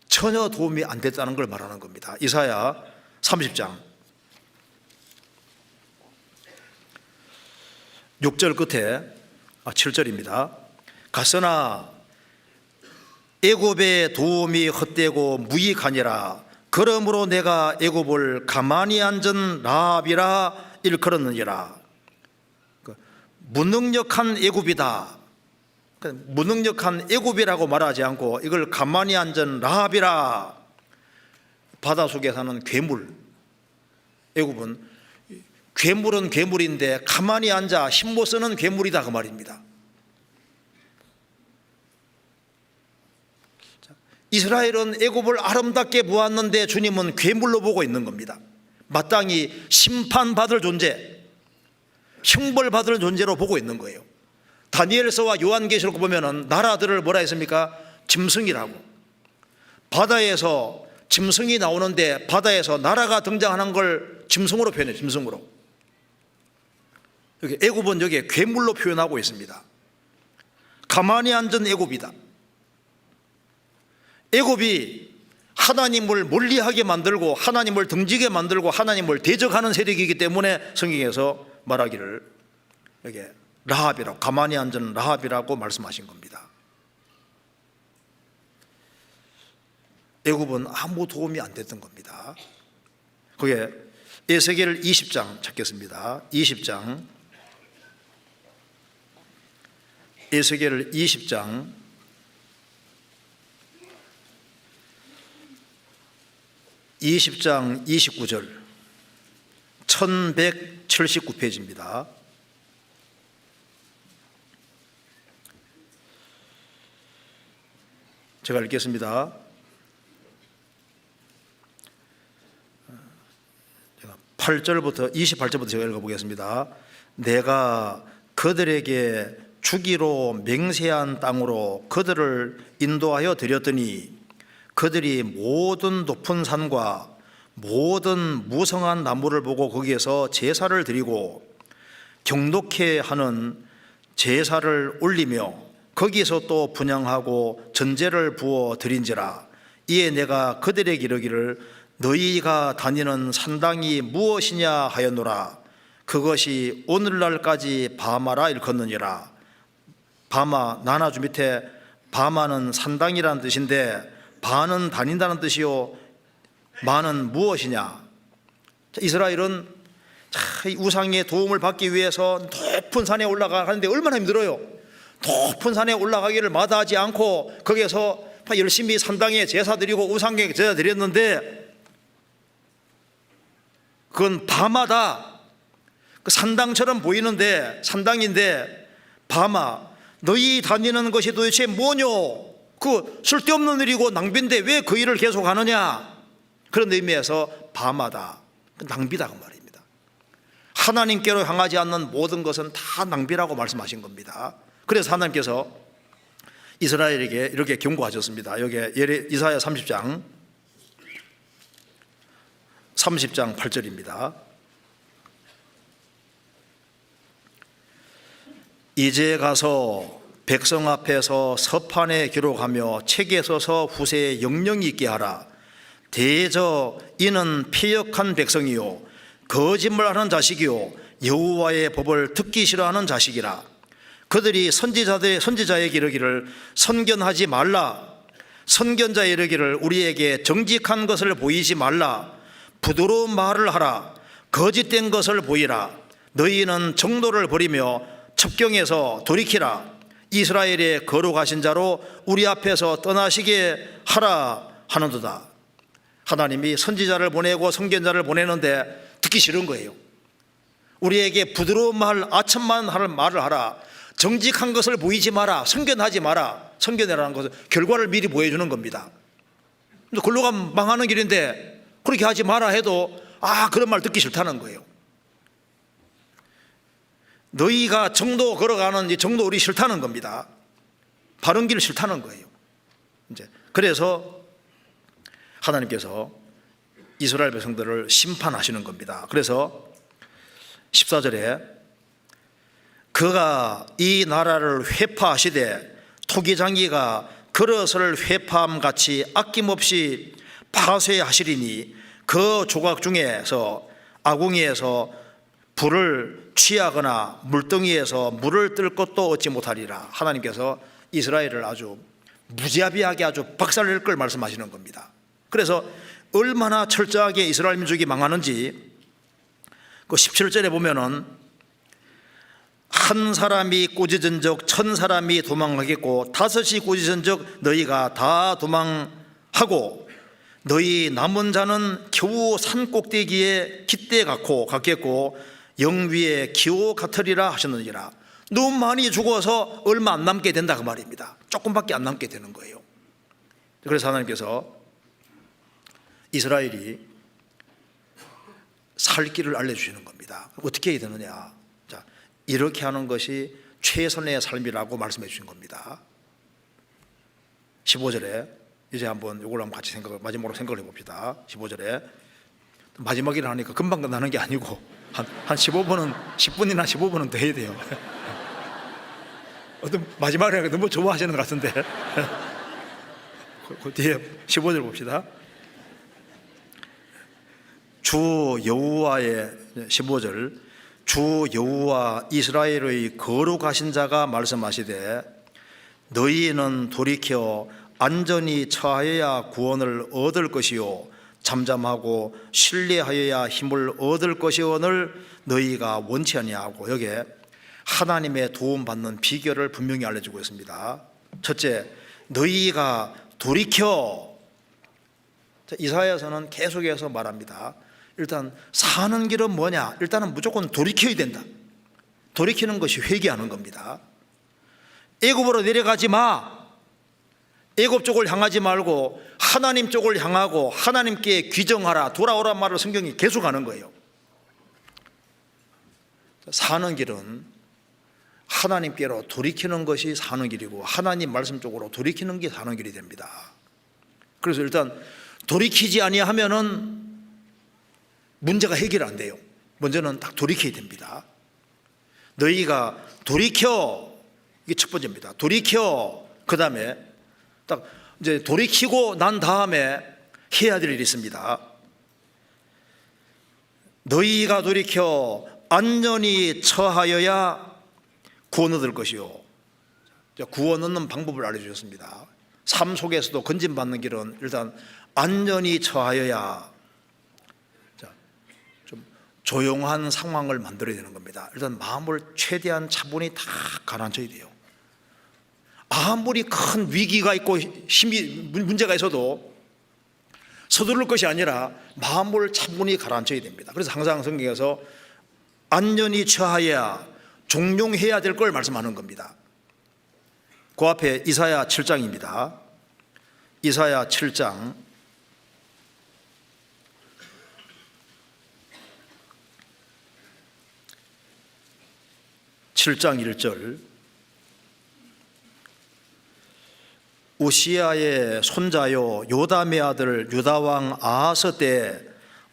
전혀 도움이 안 됐다는 걸 말하는 겁니다. 이사야 30장 6절 끝에 7절입니다. 갔으나 애굽의 도움이 헛되고 무익하니라. 그러므로 내가 애굽을 가만히 앉은 라합이라 일컬었느니라. 무능력한 애굽이다. 무능력한 애굽이라고 말하지 않고 이걸 가만히 앉은 라합이라. 바다 속에 사는 괴물. 애굽은 괴물은 괴물인데 가만히 앉아 힘 못 쓰는 괴물이다, 그 말입니다. 이스라엘은 애굽을 아름답게 보았는데 주님은 괴물로 보고 있는 겁니다. 마땅히 심판받을 존재, 형벌받을 존재로 보고 있는 거예요. 다니엘서와 요한계시록 보면은 나라들을 뭐라 했습니까? 짐승이라고. 바다에서 짐승이 나오는데 바다에서 나라가 등장하는 걸 짐승으로 표현해요. 짐승으로. 여기 애굽은 여기에 괴물로 표현하고 있습니다. 가만히 앉은 애굽이다. 애굽이 하나님을 멀리하게 만들고 하나님을 등지게 만들고 하나님을 대적하는 세력이기 때문에 성경에서 말하기를 여기 라합이라고, 가만히 앉은 라합이라고 말씀하신 겁니다. 애굽은 아무 도움이 안 됐던 겁니다. 그게 에스겔 20장 찾겠습니다. 20장, 에스겔 20장 29절 1179페이지입니다. 제가 읽겠습니다. 28절부터 제가 읽어보겠습니다. 내가 그들에게 주기로 맹세한 땅으로 그들을 인도하여 드렸더니 그들이 모든 높은 산과 모든 무성한 나무를 보고 거기에서 제사를 드리고 경독케 하는 제사를 올리며 거기에서 또 분향하고 전제를 부어 드린지라. 이에 내가 그들에게 이르기를 너희가 다니는 산당이 무엇이냐 하였노라. 그것이 오늘날까지 바마라 일컫느니라. 바마, 나나주 밑에 바마는 산당이라는 뜻인데 바는 다닌다는 뜻이요 마는 무엇이냐. 이스라엘은 우상의 도움을 받기 위해서 높은 산에 올라가는데 얼마나 힘들어요. 높은 산에 올라가기를 마다하지 않고 거기에서 열심히 산당에 제사 드리고 우상에 제사 드렸는데 그건 밤마다 그 산당처럼 보이는데 산당인데 밤아 너희 다니는 것이 도대체 뭐뇨? 그 쓸데없는 일이고 낭비인데 왜 그 일을 계속 하느냐? 그런 의미에서 밤마다 낭비다 그 말입니다. 하나님께로 향하지 않는 모든 것은 다 낭비라고 말씀하신 겁니다. 그래서 하나님께서 이스라엘에게 이렇게 경고하셨습니다. 여기 이사야 30장 8절입니다. 이제 가서 백성 앞에서 서판에 기록하며 책에 써서 후세에 영영이 있게 하라. 대저 이는 패역한 백성이요 거짓말하는 자식이요 여호와의 법을 듣기 싫어하는 자식이라. 그들이 선지자에게 이르기를 선견하지 말라. 선견자에 이르기를 우리에게 정직한 것을 보이지 말라. 부드러운 말을 하라. 거짓된 것을 보이라. 너희는 정도를 버리며 첩경에서 돌이키라. 이스라엘의 거룩하신 자로 우리 앞에서 떠나시게 하라 하는도다. 하나님이 선지자를 보내고 선견자를 보내는데 듣기 싫은 거예요. 우리에게 부드러운 말, 아첨만 할 말을 하라. 정직한 것을 보이지 마라. 선견하지 마라. 선견이라는 것은 결과를 미리 보여주는 겁니다. 근데 가면 망하는 길인데 그렇게 하지 마라 해도 그런 말 듣기 싫다는 거예요. 너희가 정도 걸어가는 이 정도 우리 싫다는 겁니다. 바른 길 싫다는 거예요. 이제 그래서 하나님께서 이스라엘 백성들을 심판하시는 겁니다. 그래서 14절에 그가 이 나라를 회파하시되 토기장이가 그릇을 회파함같이 아낌없이 파쇄하시리니 그 조각 중에서 아궁이에서 불을 취하거나 물덩이에서 물을 뜰 것도 얻지 못하리라. 하나님께서 이스라엘을 아주 무자비하게 아주 박살낼 걸 말씀하시는 겁니다. 그래서 얼마나 철저하게 이스라엘 민족이 망하는지 그 17절에 보면은 한 사람이 꾸짖은 적 1000사람이 도망하겠고 5이 꾸짖은 적 너희가 다 도망하고 너희 남은 자는 겨우 산 꼭대기에 깃대 같겠고 영위에 기호 같으리라 하셨느니라. 너무 많이 죽어서 얼마 안 남게 된다 그 말입니다. 조금밖에 안 남게 되는 거예요. 그래서 하나님께서 이스라엘이 살 길을 알려주시는 겁니다. 어떻게 해야 되느냐? 자, 이렇게 하는 것이 최선의 삶이라고 말씀해 주신 겁니다. 15절에 이제 한번 이걸 한번 같이 마지막으로 생각을 해봅시다. 15절에 마지막이라 하니까 금방 끝나는 게 아니고 한 15분은 10분이나 15분은 더 해야 돼요. 어떤 마지막에 너무 좋아하시는 것 같은데 그 뒤에 15절 봅시다. 주 여호와의 15절 주 여호와 이스라엘의 거룩하신 자가 말씀하시되 너희는 돌이켜 안전히 처하여야 구원을 얻을 것이요 잠잠하고 신뢰하여야 힘을 얻을 것이오늘 너희가 원치 아니하고. 여기에 하나님의 도움받는 비결을 분명히 알려주고 있습니다. 첫째, 너희가 돌이켜. 이사야서는 계속해서 말합니다. 일단 사는 길은 뭐냐? 일단은 무조건 돌이켜야 된다. 돌이키는 것이 회개하는 겁니다. 애굽으로 내려가지 마. 애굽 쪽을 향하지 말고 하나님 쪽을 향하고 하나님께 귀정하라, 돌아오란 말을 성경이 계속하는 거예요. 사는 길은 하나님께로 돌이키는 것이 사는 길이고 하나님 말씀 쪽으로 돌이키는 게 사는 길이 됩니다. 그래서 일단 돌이키지 아니하면은 문제가 해결 안 돼요. 먼저는 딱 돌이켜야 됩니다. 너희가 돌이켜, 이게 첫 번째입니다. 돌이켜. 그 다음에 딱 이제 돌이키고 난 다음에 해야 될 일이 있습니다. 너희가 돌이켜 안전히 처하여야 구원 얻을 것이요. 구원 얻는 방법을 알려주셨습니다. 삶 속에서도 건진받는 길은 일단 안전히 처하여야 좀 조용한 상황을 만들어야 되는 겁니다. 일단 마음을 최대한 차분히 다 가라앉혀야 돼요. 아무리 큰 위기가 있고 문제가 있어도 서두를 것이 아니라 마음을 차분히 가라앉혀야 됩니다. 그래서 항상 성경에서 안전히 처하여야 종용해야 될 걸 말씀하는 겁니다. 그 앞에 이사야 7장입니다. 이사야 7장 1절 우시야의 손자요 요담의 아들 유다왕 아하스 때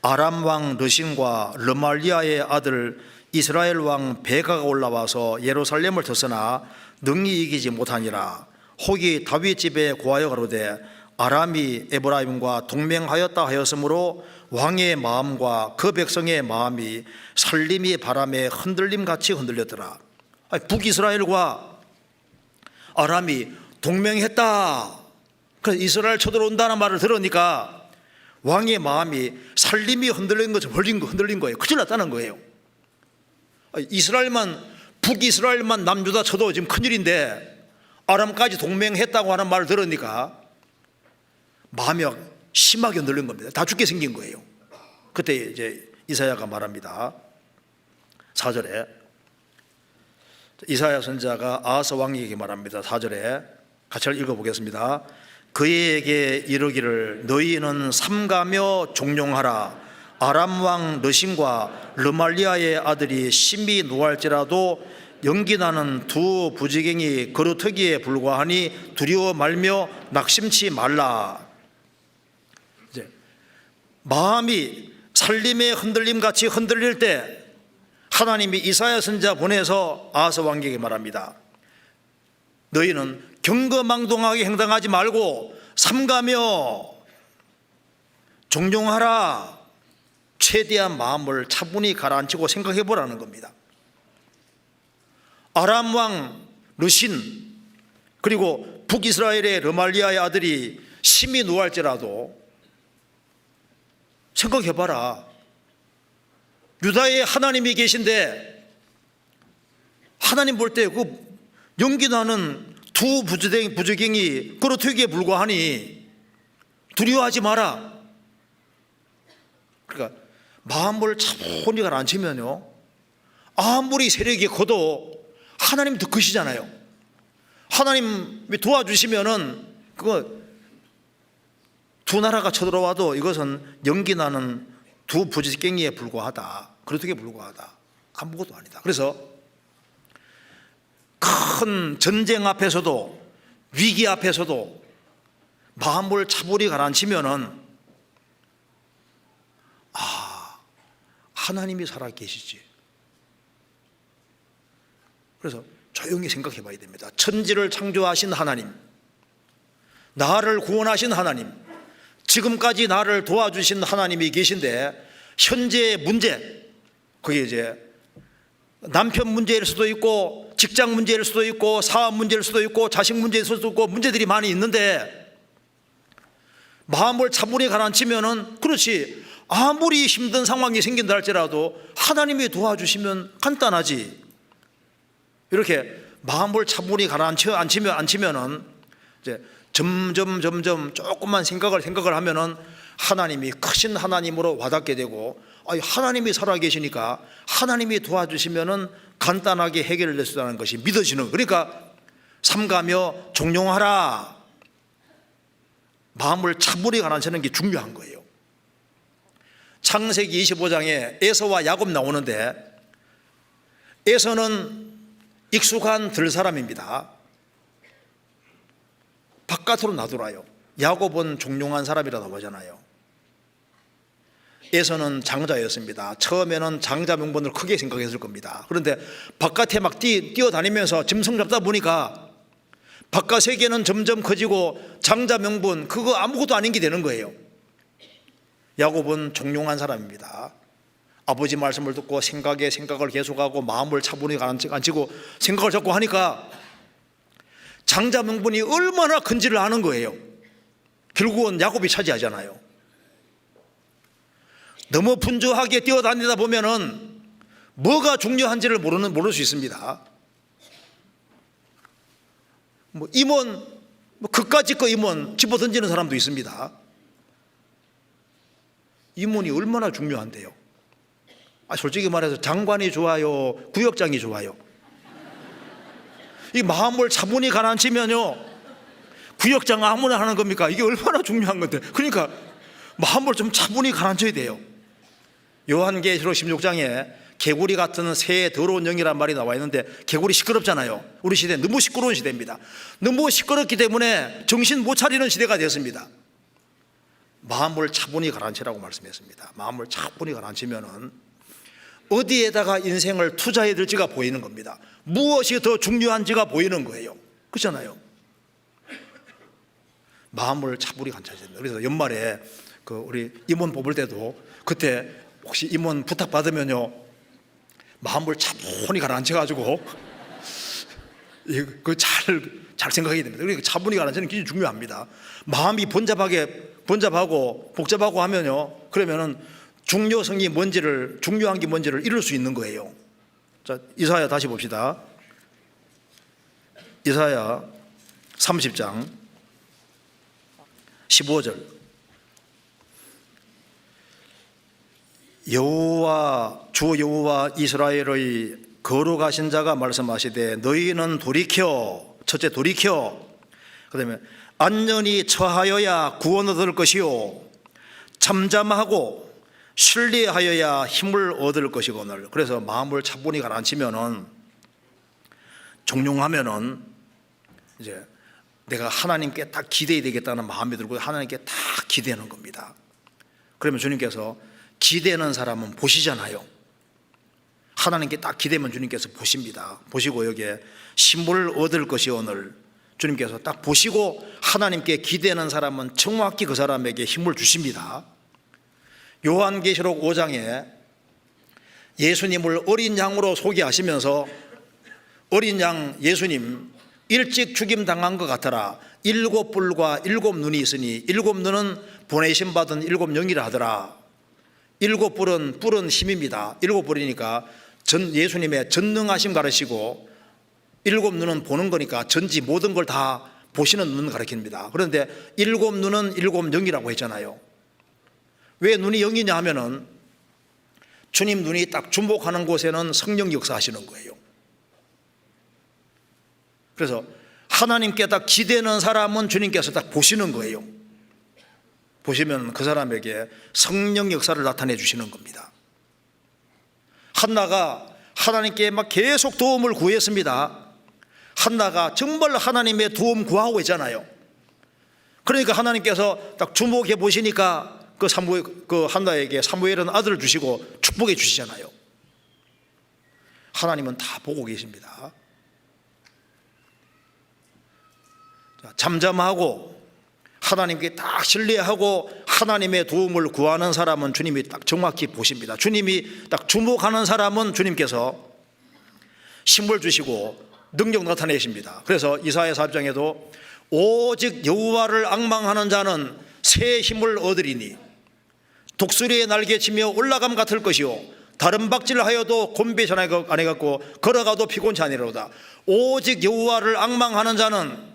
아람왕 르신과 르말리아의 아들 이스라엘 왕 베가가 올라와서 예루살렘을 드서나 능히 이기지 못하니라. 혹이 다윗 집에 고하여 가로되 아람이 에브라임과 동맹하였다 하였으므로 왕의 마음과 그 백성의 마음이 살림이 바람에 흔들림같이 흔들렸더라. 북이스라엘과 아람이 동맹했다. 그래서 이스라엘 쳐들어온다는 말을 들으니까 왕의 마음이 살림이 흔들린 것처럼 흔들린 거예요. 큰일 났다는 거예요. 북이스라엘만 남유다 쳐도 지금 큰일인데 아람까지 동맹했다고 하는 말을 들으니까 마음이 심하게 흔들린 겁니다. 다 죽게 생긴 거예요. 그때 이제 이사야가 말합니다. 4절에 이사야 선지자가 아하스 왕에게 말합니다. 4절에 같이 읽어보겠습니다. 그에게 이르기를 너희는 삼가며 종용하라. 아람 왕 르신과 르말리아의 아들이 심히 노할지라도 연기나는 두 부지갱이 거루터기에 불과하니 두려워 말며 낙심치 말라. 이제 마음이 살림의 흔들림같이 흔들릴 때 하나님이 이사야 선지자 보내서 아하스 왕에게 말합니다. 너희는 경거망동하게 행동하지 말고 삼가며 종용하라. 최대한 마음을 차분히 가라앉히고 생각해 보라는 겁니다. 아람 왕 르신 그리고 북이스라엘의 르말리아의 아들이 심히 노할지라도 생각해 봐라. 유다에 하나님이 계신데 하나님 볼 때 그 연기나는 두 부지갱이 거루터기에 불과하니 두려워하지 마라. 그러니까 마음을 차분히 가라앉히면요 아무리 세력이 커도 하나님 더 크시잖아요. 하나님이 도와주시면은 그거 두 나라가 쳐들어와도 이것은 연기나는 두 부지갱이에 불과하다. 거루터기에 불과하다. 아무것도 아니다. 그래서 큰 전쟁 앞에서도 위기 앞에서도 마음을 차분히 가라앉히면은 하나님이 살아계시지. 그래서 조용히 생각해 봐야 됩니다. 천지를 창조하신 하나님, 나를 구원하신 하나님, 지금까지 나를 도와주신 하나님이 계신데 현재의 문제, 그게 이제 남편 문제일 수도 있고 직장 문제일 수도 있고 사업 문제일 수도 있고 자식 문제일 수도 있고 문제들이 많이 있는데 마음을 차분히 가라앉히면은 그렇지 아무리 힘든 상황이 생긴다 할지라도 하나님이 도와주시면 간단하지. 이렇게 마음을 차분히 가라앉히면은 이제 점점 조금만 생각을 하면은 하나님이 크신 하나님으로 와닿게 되고 하나님이 살아계시니까 하나님이 도와주시면은 간단하게 해결될 수 있다는 것이 믿어지는. 그러니까 삼가며 종용하라. 마음을 차분히 가라앉히는 게 중요한 거예요. 창세기 25장에 에서와 야곱 나오는데 에서는 익숙한 들사람입니다. 바깥으로 놔두라요. 야곱은 종용한 사람이라고 하잖아요. 에서는 장자였습니다. 처음에는 장자 명분을 크게 생각했을 겁니다. 그런데 바깥에 막 뛰어다니면서 짐승 잡다 보니까 바깥 세계는 점점 커지고 장자 명분 그거 아무것도 아닌 게 되는 거예요. 야곱은 종용한 사람입니다. 아버지 말씀을 듣고 생각을 계속하고 마음을 차분히 가라앉히고 생각을 자꾸 하니까 장자 명분이 얼마나 큰지를 아는 거예요. 결국은 야곱이 차지하잖아요. 너무 분주하게 뛰어다니다 보면은 뭐가 중요한지를 모를 수 있습니다. 뭐 임원, 뭐 그까짓 거 임원 집어 던지는 사람도 있습니다. 임원이 얼마나 중요한데요. 솔직히 말해서 장관이 좋아요, 구역장이 좋아요? 이 마음을 차분히 가라앉히면요, 구역장 아무나 하는 겁니까? 이게 얼마나 중요한 건데. 그러니까 마음을 좀 차분히 가라앉혀야 돼요. 요한계시록 16장에 개구리 같은 새의 더러운 영이란 말이 나와 있는데, 개구리 시끄럽잖아요. 우리 시대 너무 시끄러운 시대입니다. 너무 시끄럽기 때문에 정신 못 차리는 시대가 됐습니다. 마음을 차분히 가라앉히라고 말씀했습니다. 마음을 차분히 가라앉히면은 어디에다가 인생을 투자해야 될지가 보이는 겁니다. 무엇이 더 중요한지가 보이는 거예요. 그렇잖아요. 마음을 차분히 가라앉혀야 됩니다. 그래서 연말에 우리 임원 뽑을 때도, 그때 혹시 임원 부탁 받으면요, 마음을 차분히 가라앉혀가지고 잘 생각해야 됩니다. 그러니까 차분히 가라앉히는 게 굉장히 중요합니다. 마음이 번잡하고 복잡하고 하면요, 그러면은 중요한 게 뭔지를 잃을 수 있는 거예요. 자, 이사야 다시 봅시다. 이사야 30장 15절. 주 여호와 이스라엘의 거룩하신 자가 말씀하시되, 너희는 돌이켜, 첫째 돌이켜, 그다음에 안전히 처하여야 구원 얻을 것이요, 잠잠하고 신뢰하여야 힘을 얻을 것이거늘. 그래서 마음을 차분히 가라앉히면은, 종용하면은 이제 내가 하나님께 딱 기대해야 되겠다는 마음이 들고 하나님께 딱 기대하는 겁니다. 그러면 주님께서 기대는 사람은 보시잖아요. 하나님께 딱 기대면 주님께서 보십니다. 보시고 여기에 힘을 얻을 것이 오늘, 주님께서 딱 보시고 하나님께 기대는 사람은 정확히 그 사람에게 힘을 주십니다. 요한계시록 5장에 예수님을 어린 양으로 소개하시면서, 어린 양 예수님 일찍 죽임 당한 것 같아라. 7뿔과 7눈이 있으니 7눈은 보내심 받은 7영이라 하더라. 7뿔은 힘입니다. 7뿔이니까 예수님의 전능하심 가르치고, 7눈은 보는 거니까 전지 모든 걸 다 보시는 눈 가르칩니다. 그런데 7눈은 7영이라고 했잖아요. 왜 눈이 영이냐 하면은 주님 눈이 딱 주목하는 곳에는 성령 역사하시는 거예요. 그래서 하나님께 딱 기대는 사람은 주님께서 딱 보시는 거예요. 보시면 그 사람에게 성령 역사를 나타내 주시는 겁니다. 한나가 하나님께 막 계속 도움을 구했습니다. 한나가 정말 하나님의 도움 구하고 있잖아요. 그러니까 하나님께서 딱 주목해 보시니까 그 한나에게 사무엘은 아들을 주시고 축복해 주시잖아요. 하나님은 다 보고 계십니다. 잠잠하고 하나님께 딱 신뢰하고 하나님의 도움을 구하는 사람은 주님이 딱 정확히 보십니다. 주님이 딱 주목하는 사람은 주님께서 힘을 주시고 능력 나타내십니다. 그래서 이사야 4장에도 오직 여호와를 앙망하는 자는 새 힘을 얻으리니 독수리의 날개치며 올라감 같을 것이요, 다른 박질하여도 곤배지 아니겠고 걸어가도 피곤치 아니로다. 오직 여호와를 앙망하는 자는,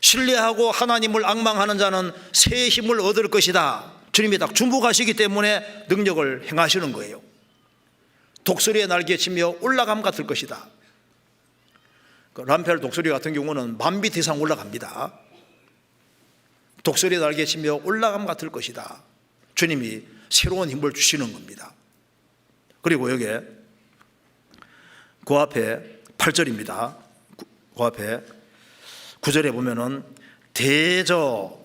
신뢰하고 하나님을 앙망하는 자는 새 힘을 얻을 것이다. 주님이 딱 주목하시기 때문에 능력을 행하시는 거예요. 독수리의 날개치며 올라감 같을 것이다. 람펠 독수리 같은 경우는 10,000m 이상 올라갑니다. 독수리의 날개치며 올라감 같을 것이다. 주님이 새로운 힘을 주시는 겁니다. 그리고 여기에 그 앞에 8절입니다. 그 앞에 9절에 보면은 대저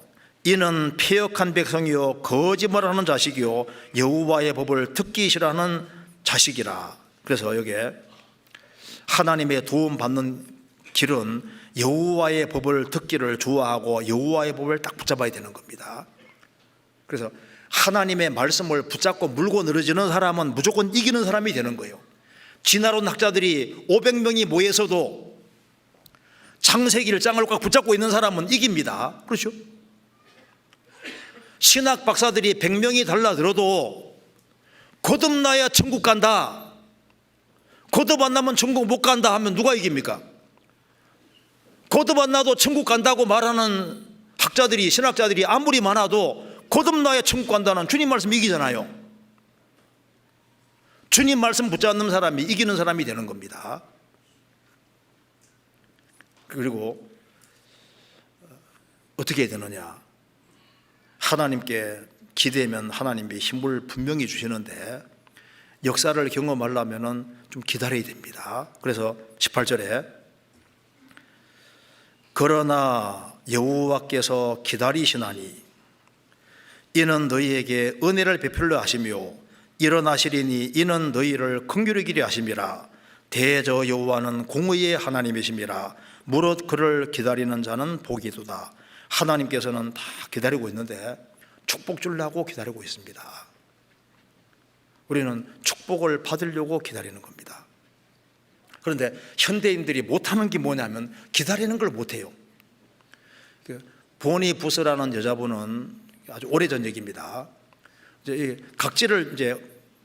이는 패역한 백성이요 거짓말하는 자식이요 여호와의 법을 듣기 싫어하는 자식이라. 그래서 여기에 하나님의 도움 받는 길은 여호와의 법을 듣기를 좋아하고 여호와의 법을 딱 붙잡아야 되는 겁니다. 그래서 하나님의 말씀을 붙잡고 물고 늘어지는 사람은 무조건 이기는 사람이 되는 거예요. 진화론 학자들이 500명이 모여서도 창세기 1장을 꽉 붙잡고 있는 사람은 이깁니다. 그렇죠? 신학 박사들이 100명이 달라들어도 거듭나야 천국 간다, 거듭 안 나면 천국 못 간다 하면 누가 이깁니까? 거듭나도 천국 간다고 말하는 학자들이, 신학자들이 아무리 많아도 거듭나야 천국 간다는 주님 말씀 이기잖아요. 주님 말씀 붙잡는 사람이 이기는 사람이 되는 겁니다. 그리고 어떻게 해야 되느냐? 하나님께 기대면 하나님이 힘을 분명히 주시는데 역사를 경험하려면 좀 기다려야 됩니다. 그래서 18절에 그러나 여호와께서 기다리시나니 이는 너희에게 은혜를 베풀려 하시며 일어나시리니 이는 너희를 긍휼히 여기려 하심이라. 대저 여호와는 공의의 하나님이심이라. 무릇 그를 기다리는 자는 복이도다. 하나님께서는 다 기다리고 있는데 축복 주려고 기다리고 있습니다. 우리는 축복을 받으려고 기다리는 겁니다. 그런데 현대인들이 못하는 게 뭐냐면 기다리는 걸 못해요. 보니 부스라는 여자분은 아주 오래전 얘기입니다. 이제 각질을 이제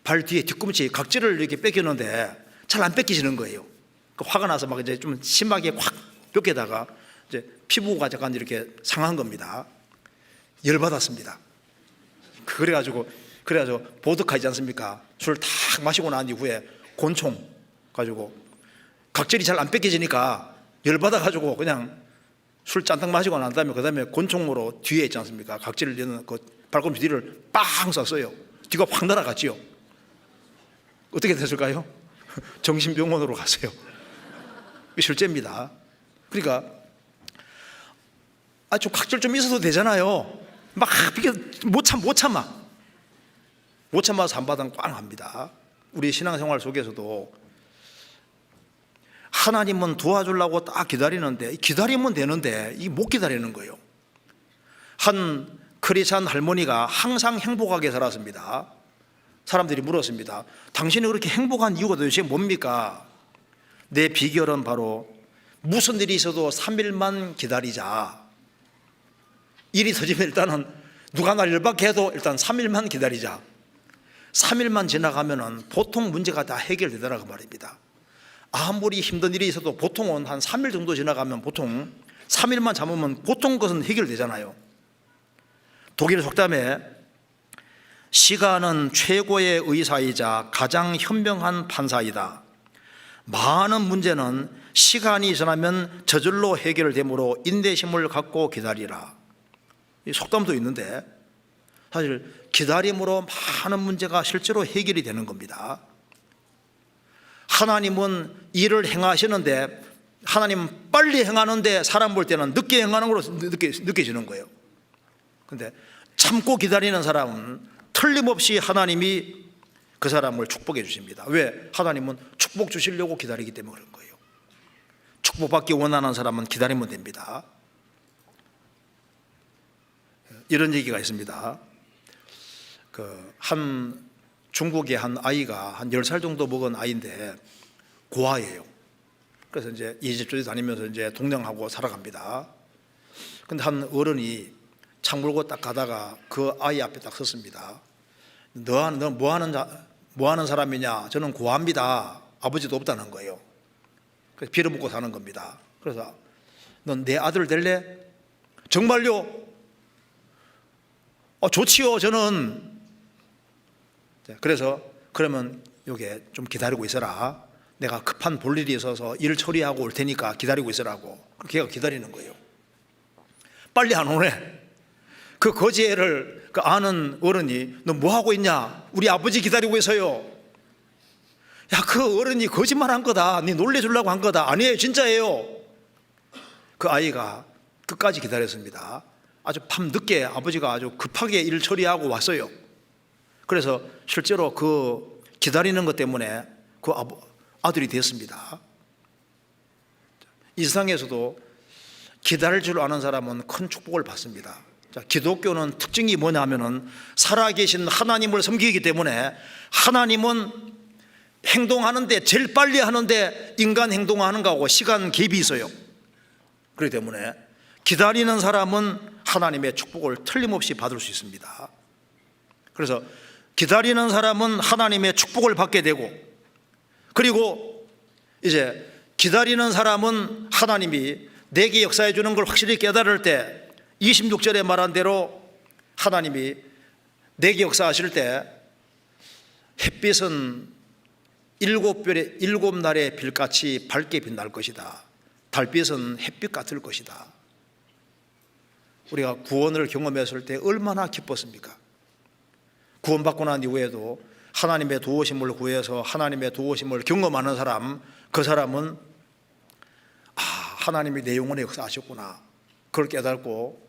발 뒤에 뒤꿈치 각질을 이렇게 뺏겼는데 잘 안 뺏기시는 거예요. 화가 나서 막 이제 좀 심하게 확 뺏겨다가 이제 피부가 약간 이렇게 상한 겁니다. 열받았습니다. 그래가지고 보드카 있지 않습니까? 술 탁 마시고 난 이후에 곤충 가지고 각질이 잘 안 뺏겨지니까 열받아가지고 그냥 술 짠딱 마시고 난 다음에 그 다음에 곤충으로 뒤에 있지 않습니까? 각질을 넣는 그 발꿈치 뒤를 빵 쐈어요. 뒤가 확 날아갔지요. 어떻게 됐을까요? 정신병원으로 갔어요. 실제입니다. 그러니까 좀 각질 좀 있어도 되잖아요. 막 못 참아서 한바탕 꽝 합니다. 우리 신앙생활 속에서도 하나님은 도와주려고 딱 기다리는데 기다리면 되는데 이게 못 기다리는 거예요. 한 크리스찬 할머니가 항상 행복하게 살았습니다. 사람들이 물었습니다. 당신이 그렇게 행복한 이유가 도대체 뭡니까? 내 비결은 바로 무슨 일이 있어도 3일만 기다리자. 일이 터지면 일단은 누가 날 열받게 해도 일단 3일만 기다리자. 3일만 지나가면은 보통 문제가 다 해결되더라고 말입니다. 아무리 힘든 일이 있어도 보통은 한 3일 정도 지나가면 보통 3일만 잡으면 보통 것은 해결되잖아요. 독일 속담에 시간은 최고의 의사이자 가장 현명한 판사이다. 많은 문제는 시간이 지나면 저절로 해결되므로 인내심을 갖고 기다리라. 이 속담도 있는데 사실 기다림으로 많은 문제가 실제로 해결이 되는 겁니다. 하나님은 일을 행하시는데 하나님은 빨리 행하는데 사람 볼 때는 늦게 행하는 걸로 느껴지는 거예요. 그런데 참고 기다리는 사람은 틀림없이 하나님이 그 사람을 축복해 주십니다. 왜? 하나님은 축복 주시려고 기다리기 때문에 그런 거예요. 축복받기 원하는 사람은 기다리면 됩니다. 이런 얘기가 있습니다. 한 중국의 한 아이가 한 10살 정도 먹은 아이인데 고아예요. 그래서 이제 이 집 저 집 다니면서 이제 동냥하고 살아갑니다. 근데 한 어른이 창 물고 딱 가다가 그 아이 앞에 딱 섰습니다. 너 뭐 하는 사람이냐? 저는 고아입니다. 아버지도 없다는 거예요. 그래서 빌어먹고 사는 겁니다. 그래서 넌 내 아들 될래? 정말요? 좋지요. 저는. 그래서 그러면 요게 좀 기다리고 있어라. 내가 급한 볼일이 있어서 일 처리하고 올 테니까 기다리고 있으라고. 걔가 기다리는 거예요. 빨리 안 오네. 그 거지애를 그 아는 어른이 너 뭐 하고 있냐? 우리 아버지 기다리고 있어요. 야, 그 어른이 거짓말한 거다. 네 놀래주려고 한 거다. 아니에요, 진짜예요. 그 아이가 끝까지 기다렸습니다. 아주 밤 늦게 아버지가 아주 급하게 일 처리하고 왔어요. 그래서 실제로 그 기다리는 것 때문에 그 아들이 됐습니다. 이 세상에서도 기다릴 줄 아는 사람은 큰 축복을 받습니다. 자, 기독교는 특징이 뭐냐면은 살아계신 하나님을 섬기기 때문에 하나님은 행동하는데 제일 빨리 하는데 인간 행동하는 거하고 시간 갭이 있어요. 그렇기 때문에 기다리는 사람은 하나님의 축복을 틀림없이 받을 수 있습니다. 그래서 기다리는 사람은 하나님의 축복을 받게 되고, 그리고 이제 기다리는 사람은 하나님이 내게 역사해 주는 걸 확실히 깨달을 때 26절에 말한 대로 하나님이 내게 역사하실 때 햇빛은 일곱 날의 빛같이 밝게 빛날 것이다. 달빛은 햇빛 같을 것이다. 우리가 구원을 경험했을 때 얼마나 기뻤습니까? 구원받고 난 이후에도 하나님의 도우심을 구해서 하나님의 도우심을 경험하는 사람, 그 사람은 하나님이 내 영혼에 역사하셨구나, 그걸 깨닫고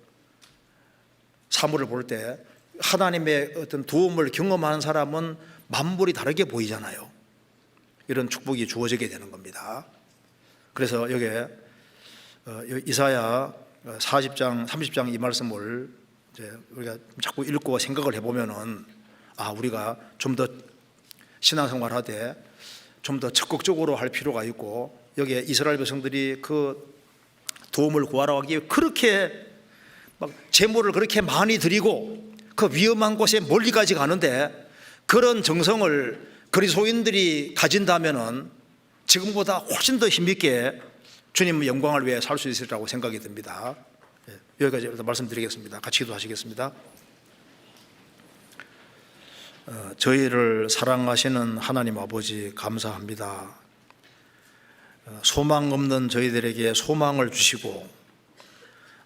사물을 볼 때 하나님의 어떤 도움을 경험하는 사람은 만물이 다르게 보이잖아요. 이런 축복이 주어지게 되는 겁니다. 그래서 여기에 이사야 40장 30장 이 말씀을 이제 우리가 자꾸 읽고 생각을 해보면은 우리가 좀 더 신앙생활하되 좀 더 적극적으로 할 필요가 있고, 여기에 이스라엘 백성들이 그 도움을 구하러 가기 위해 그렇게 막 재물을 그렇게 많이 드리고 그 위험한 곳에 멀리까지 가는데, 그런 정성을 그리스도인들이 가진다면은 지금보다 훨씬 더 힘있게 주님 영광을 위해 살 수 있으리라고 생각이 듭니다. 여기까지 말씀드리겠습니다. 같이 기도하시겠습니다. 저희를 사랑하시는 하나님 아버지, 감사합니다. 소망 없는 저희들에게 소망을 주시고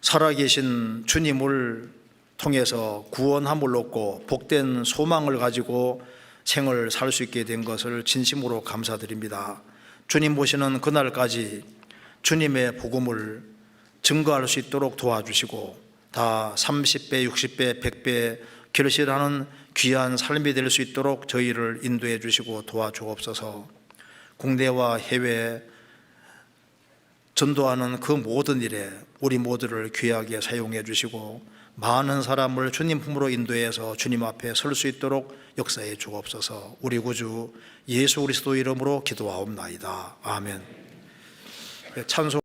살아계신 주님을 통해서 구원함을 얻고 복된 소망을 가지고 생을 살 수 있게 된 것을 진심으로 감사드립니다. 주님 보시는 그날까지 주님의 복음을 증거할 수 있도록 도와주시고 다 30배, 60배, 100배 결실하는 귀한 삶이 될 수 있도록 저희를 인도해 주시고 도와주옵소서. 국내와 해외 전도하는 그 모든 일에 우리 모두를 귀하게 사용해 주시고 많은 사람을 주님 품으로 인도해서 주님 앞에 설 수 있도록 역사해 주옵소서. 우리 구주 예수 그리스도 이름으로 기도하옵나이다. 아멘. 찬송